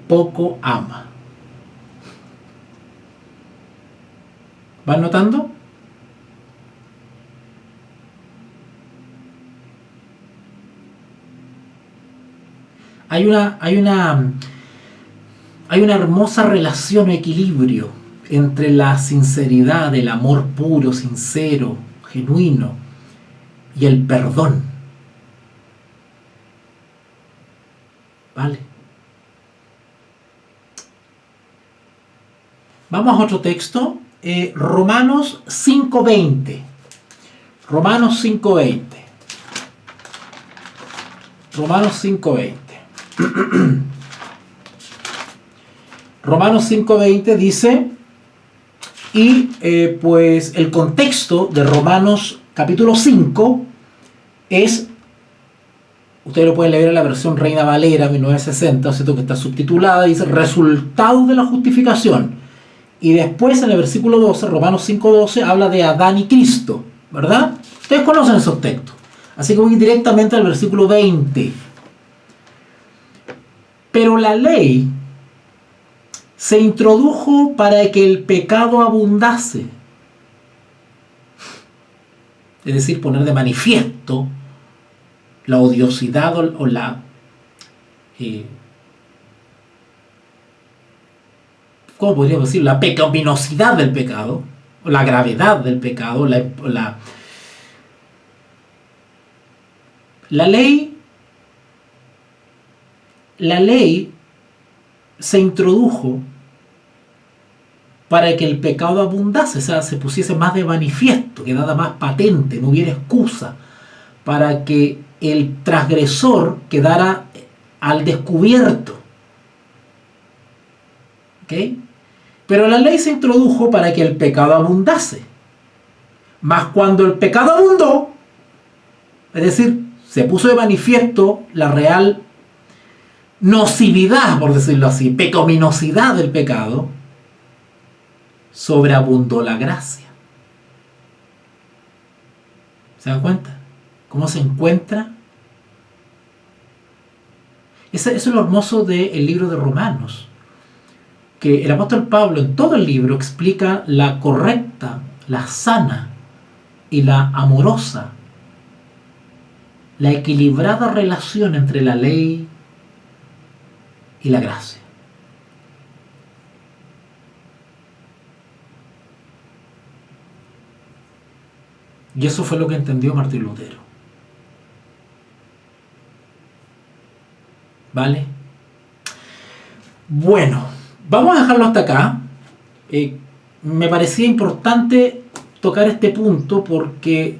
poco ama. ¿Van notando? Hay una hermosa relación o equilibrio entre la sinceridad, el amor puro, sincero, genuino y el perdón. ¿Vale? Vamos a otro texto. Romanos 5:20. Romanos 5:20. Romanos 5:20. Romanos 5:20 dice, y pues el contexto de Romanos capítulo 5 es, ustedes lo pueden leer en la versión Reina Valera 1960, ¿cierto? Que está subtitulada, dice resultados de la justificación. Y después en el versículo 12, Romanos 5:12, habla de Adán y Cristo, ¿verdad? Ustedes conocen esos textos. Así que voy directamente al versículo 20. Pero la ley se introdujo para que el pecado abundase. Es decir, poner de manifiesto la odiosidad o la... ¿cómo podríamos decir? La pecaminosidad del pecado, o la gravedad del pecado, la ley se introdujo para que el pecado abundase, o sea, se pusiese más de manifiesto, quedara más patente, no hubiera excusa, para que el transgresor quedara al descubierto. ¿Ok? Pero la ley se introdujo para que el pecado abundase. Mas cuando el pecado abundó, es decir, se puso de manifiesto la real nocividad, por decirlo así, pecaminosidad del pecado, sobreabundó la gracia. ¿Se dan cuenta? ¿Cómo se encuentra? Eso es lo hermoso del libro de Romanos. que el apóstol Pablo en todo el libro explica la correcta, la sana y la amorosa, la equilibrada relación entre la ley y la gracia. Y eso fue lo que entendió Martín Lutero. ¿Vale? Bueno, vamos a dejarlo hasta acá. Me parecía importante tocar este punto porque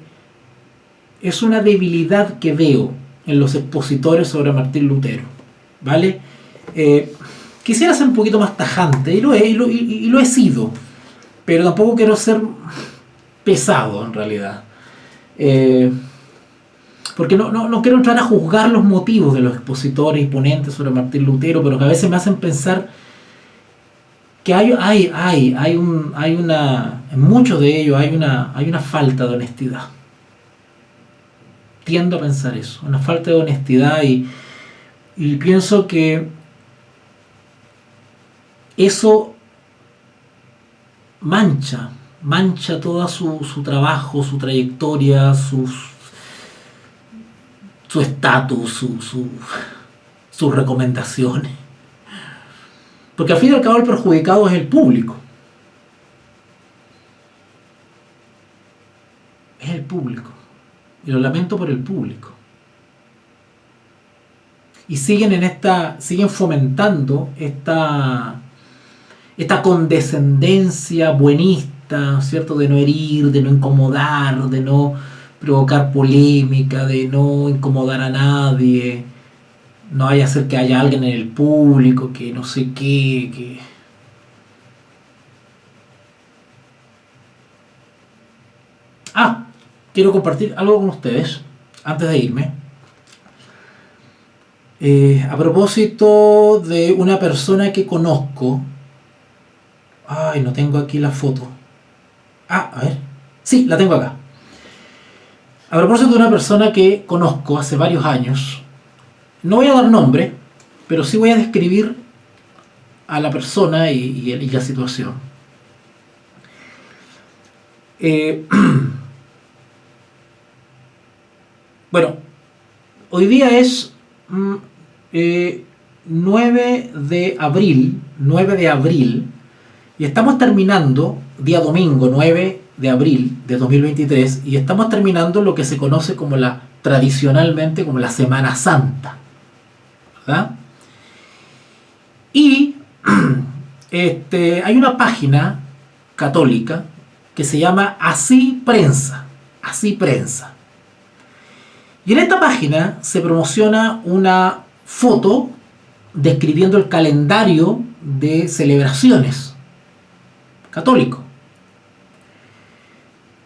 es una debilidad que veo en los expositores sobre Martín Lutero. ¿Vale? Quisiera ser un poquito más tajante, y lo he sido, pero tampoco quiero ser pesado en realidad. Porque no quiero entrar a juzgar los motivos de los expositores y ponentes sobre Martín Lutero, pero que a veces me hacen pensar que en muchos de ellos hay una falta de honestidad. Tiendo a pensar eso, una falta de honestidad, y pienso que eso mancha todo su trabajo, su trayectoria, su estatus, sus recomendaciones. Porque al fin y al cabo el perjudicado es el público. Es el público. Y lo lamento por el público. Y siguen fomentando esta condescendencia buenista, ¿cierto? De no herir, de no incomodar, de no provocar polémica, de no incomodar a nadie, no vaya a ser que haya alguien en el público que no sé qué, que... Quiero compartir algo con ustedes antes de irme. A propósito de una persona que conozco. No tengo aquí la foto. A ver. Sí, la tengo acá. A propósito de una persona que conozco hace varios años. No voy a dar nombre, pero sí voy a describir a la persona y la situación. Bueno, hoy día es 9 de abril, y estamos terminando, día domingo 9 de abril de 2023, y estamos terminando lo que se conoce como tradicionalmente como la Semana Santa, ¿verdad? Y hay una página católica que se llama Así Prensa. Y en esta página se promociona una foto describiendo el calendario de celebraciones católico.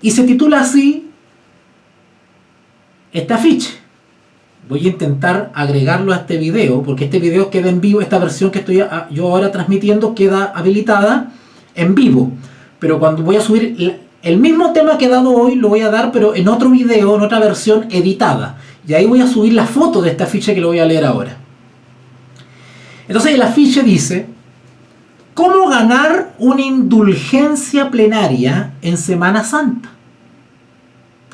Y se titula así este afiche. Voy a intentar agregarlo a este video, porque este video queda en vivo, esta versión que estoy yo ahora transmitiendo queda habilitada en vivo. Pero cuando voy a subir el mismo tema que he dado hoy, lo voy a dar, pero en otro video, en otra versión editada. Y ahí voy a subir la foto de este afiche que lo voy a leer ahora. Entonces el afiche dice: ¿cómo ganar una indulgencia plenaria en Semana Santa?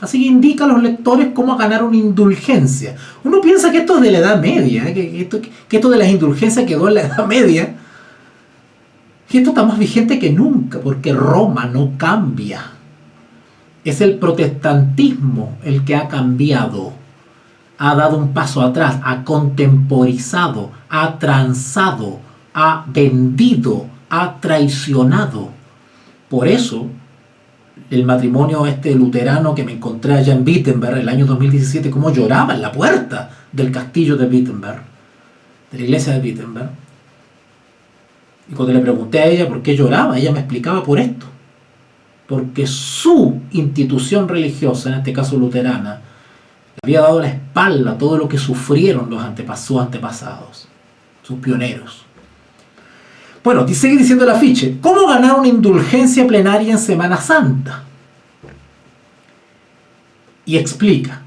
Así que indica a los lectores cómo ganar una indulgencia. Uno piensa que esto es de la Edad Media, que esto de las indulgencias quedó en la Edad Media. Y esto está más vigente que nunca, porque Roma no cambia. Es el protestantismo el que ha cambiado, ha dado un paso atrás, ha contemporizado, ha transado, ha vendido, ha traicionado. Por eso, el matrimonio luterano que me encontré allá en Wittenberg el año 2017, cómo lloraba en la puerta del castillo de Wittenberg, de la iglesia de Wittenberg. Y cuando le pregunté a ella por qué lloraba, ella me explicaba por esto. Porque su institución religiosa, en este caso luterana, le había dado la espalda a todo lo que sufrieron sus antepasados, sus pioneros. Bueno, sigue diciendo el afiche: ¿cómo ganar una indulgencia plenaria en Semana Santa? Y explica: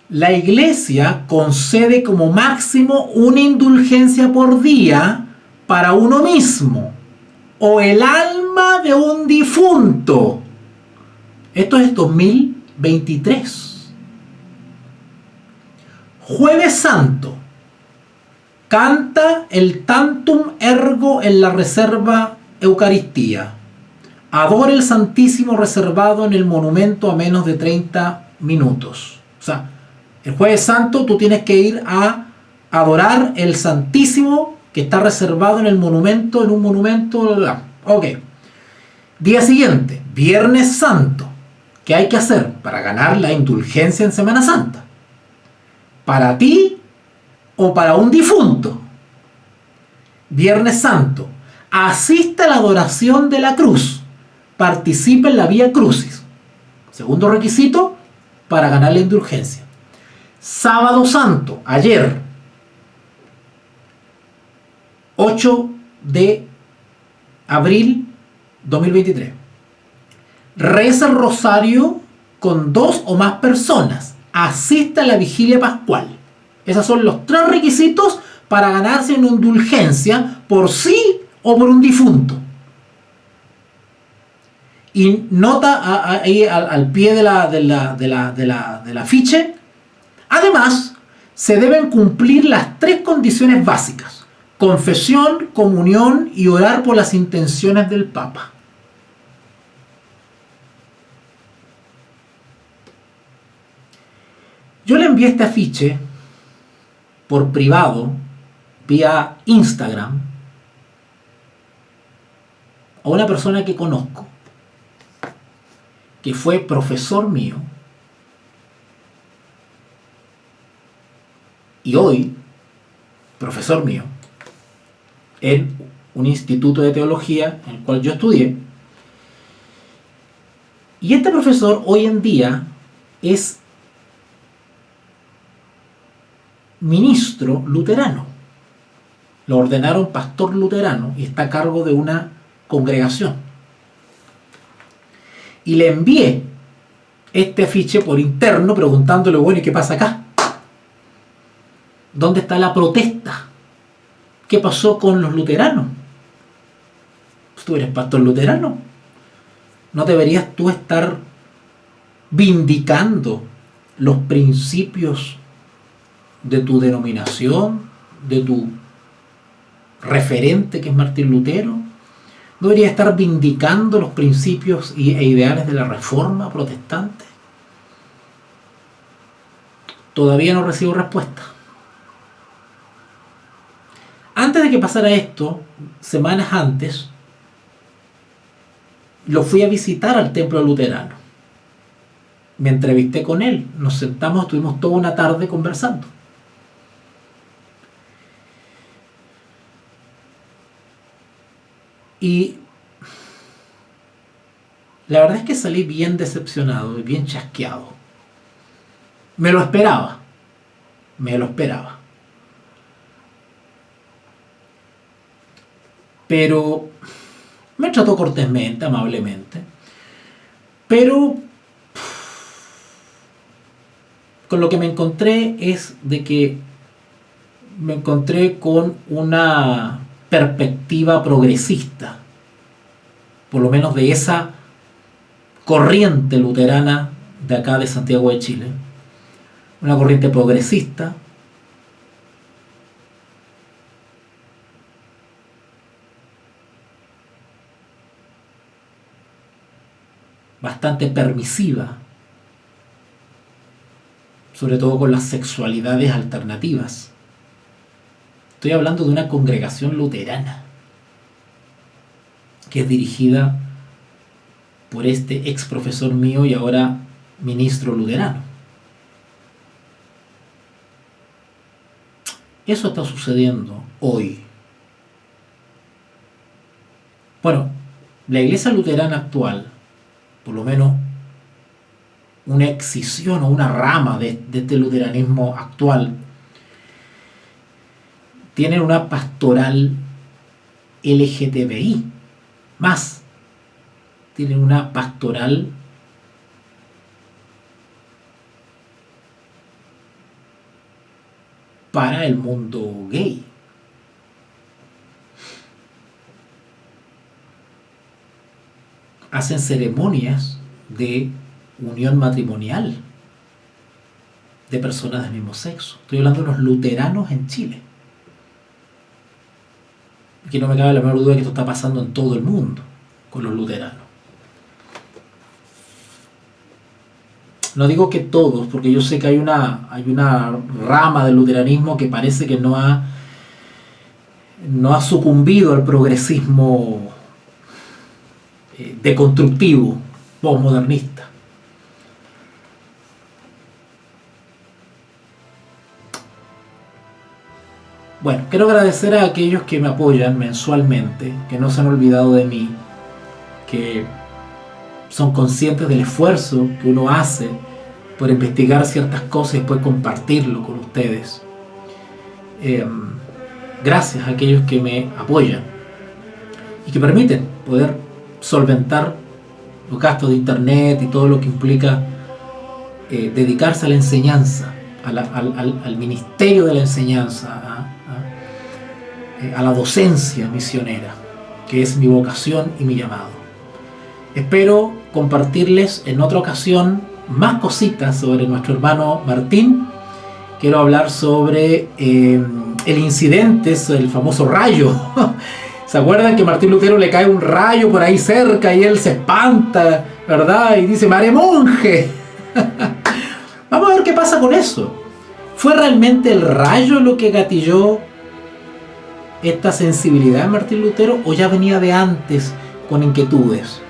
la Iglesia concede como máximo una indulgencia por día para uno mismo o el alma de un difunto. Esto es 2023. Jueves Santo. Canta el Tantum Ergo en la reserva Eucaristía. Adora el Santísimo reservado en el monumento a menos de 30 minutos. O sea, el Jueves Santo tú tienes que ir a adorar el Santísimo que está reservado en el monumento, en un monumento. Ok. Día siguiente, Viernes Santo. ¿Qué hay que hacer para ganar la indulgencia en Semana Santa? ¿Para ti o para un difunto? Viernes Santo. Asiste a la adoración de la cruz. Participa en la Vía Crucis. Segundo requisito para ganar la indulgencia. Sábado Santo, ayer, 8 de abril 2023. Reza el rosario con 2 o más personas. Asiste a la vigilia pascual. Esos son los 3 requisitos para ganarse una indulgencia por sí o por un difunto. Y nota ahí al pie del afiche. Además, se deben cumplir las 3 condiciones básicas: confesión, comunión y orar por las intenciones del Papa. Yo le envié este afiche por privado, vía Instagram, a una persona que conozco, que fue profesor mío, y hoy profesor mío, en un instituto de teología en el cual yo estudié. Y este profesor hoy en día es ministro luterano. Lo ordenaron pastor luterano y está a cargo de una congregación. Y le envié este afiche por interno preguntándole, bueno, ¿y qué pasa acá? ¿Dónde está la protesta? ¿Qué pasó con los luteranos? Tú eres pastor luterano. ¿No deberías tú estar vindicando los principios de tu denominación, de tu referente que es Martín Lutero? ¿No deberías estar vindicando los principios e ideales de la Reforma protestante? Todavía no recibo respuesta. Antes de que pasara esto, semanas antes, lo fui a visitar al templo luterano. Me entrevisté con él, nos sentamos, estuvimos toda una tarde conversando. Y la verdad es que salí bien decepcionado y bien chasqueado. Me lo esperaba. Pero me trató cortésmente, amablemente. Pero con lo que me encontré es de que me encontré con una perspectiva progresista, por lo menos de esa corriente luterana de acá de Santiago de Chile, una corriente progresista, bastante permisiva, sobre todo con las sexualidades alternativas. Estoy hablando de una congregación luterana que es dirigida por este ex profesor mío y ahora ministro luterano. Eso está sucediendo hoy. Bueno, la iglesia luterana actual, por lo menos una excisión o una rama de este luteranismo actual, tienen una pastoral LGTBI, más, tienen una pastoral para el mundo gay. hacen ceremonias de unión matrimonial de personas del mismo sexo. Estoy hablando de los luteranos en Chile. Que no me cabe la menor duda que esto está pasando en todo el mundo con los luteranos. No digo que todos, porque yo sé que hay una rama del luteranismo que parece que no ha sucumbido al progresismo deconstructivo, postmodernista. Bueno, quiero agradecer a aquellos que me apoyan mensualmente, que no se han olvidado de mí, que son conscientes del esfuerzo que uno hace por investigar ciertas cosas y después compartirlo con ustedes. Gracias a aquellos que me apoyan y que permiten poder solventar los gastos de internet y todo lo que implica dedicarse a la enseñanza, al ministerio de la enseñanza, a la docencia misionera, que es mi vocación y mi llamado. Espero compartirles en otra ocasión más cositas sobre nuestro hermano Martín. Quiero hablar sobre el incidente, el famoso rayo. ¿Se acuerdan que a Martín Lutero le cae un rayo por ahí cerca y él se espanta, ¿verdad? Y dice, ¡mare monje! Vamos a ver qué pasa con eso. ¿Fue realmente el rayo lo que gatilló esta sensibilidad de Martín Lutero o ya venía de antes con inquietudes?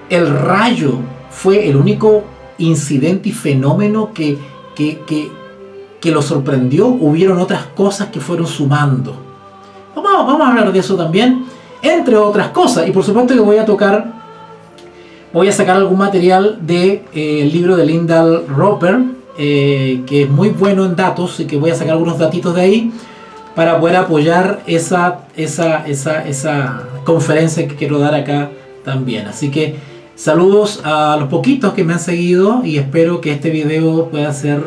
El rayo fue el único incidente y fenómeno que lo sorprendió. Hubieron otras cosas que fueron sumando. Vamos a hablar de eso también, entre otras cosas. Y por supuesto que voy a sacar algún material del libro de Lyndall Roper, que es muy bueno en datos, y que voy a sacar algunos datitos de ahí para poder apoyar esa conferencia que quiero dar acá también. Así que saludos a los poquitos que me han seguido y espero que este video pueda ser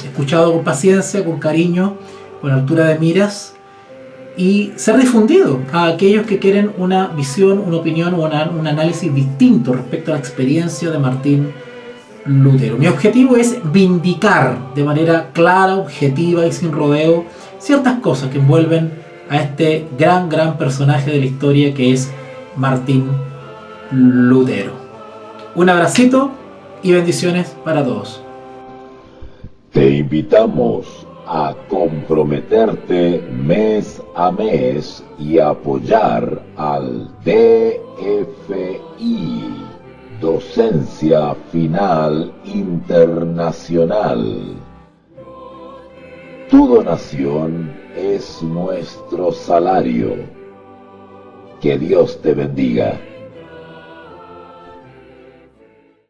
escuchado con paciencia, con cariño, con altura de miras y ser difundido a aquellos que quieren una visión, una opinión o un análisis distinto respecto a la experiencia de Martín Lutero. Mi objetivo es vindicar de manera clara, objetiva y sin rodeo ciertas cosas que envuelven a este gran personaje de la historia que es Martín Lutero. Un abracito y bendiciones para todos. Te invitamos a comprometerte mes a mes y apoyar al DFI, Docencia Final Internacional. Tu donación es nuestro salario. Que Dios te bendiga.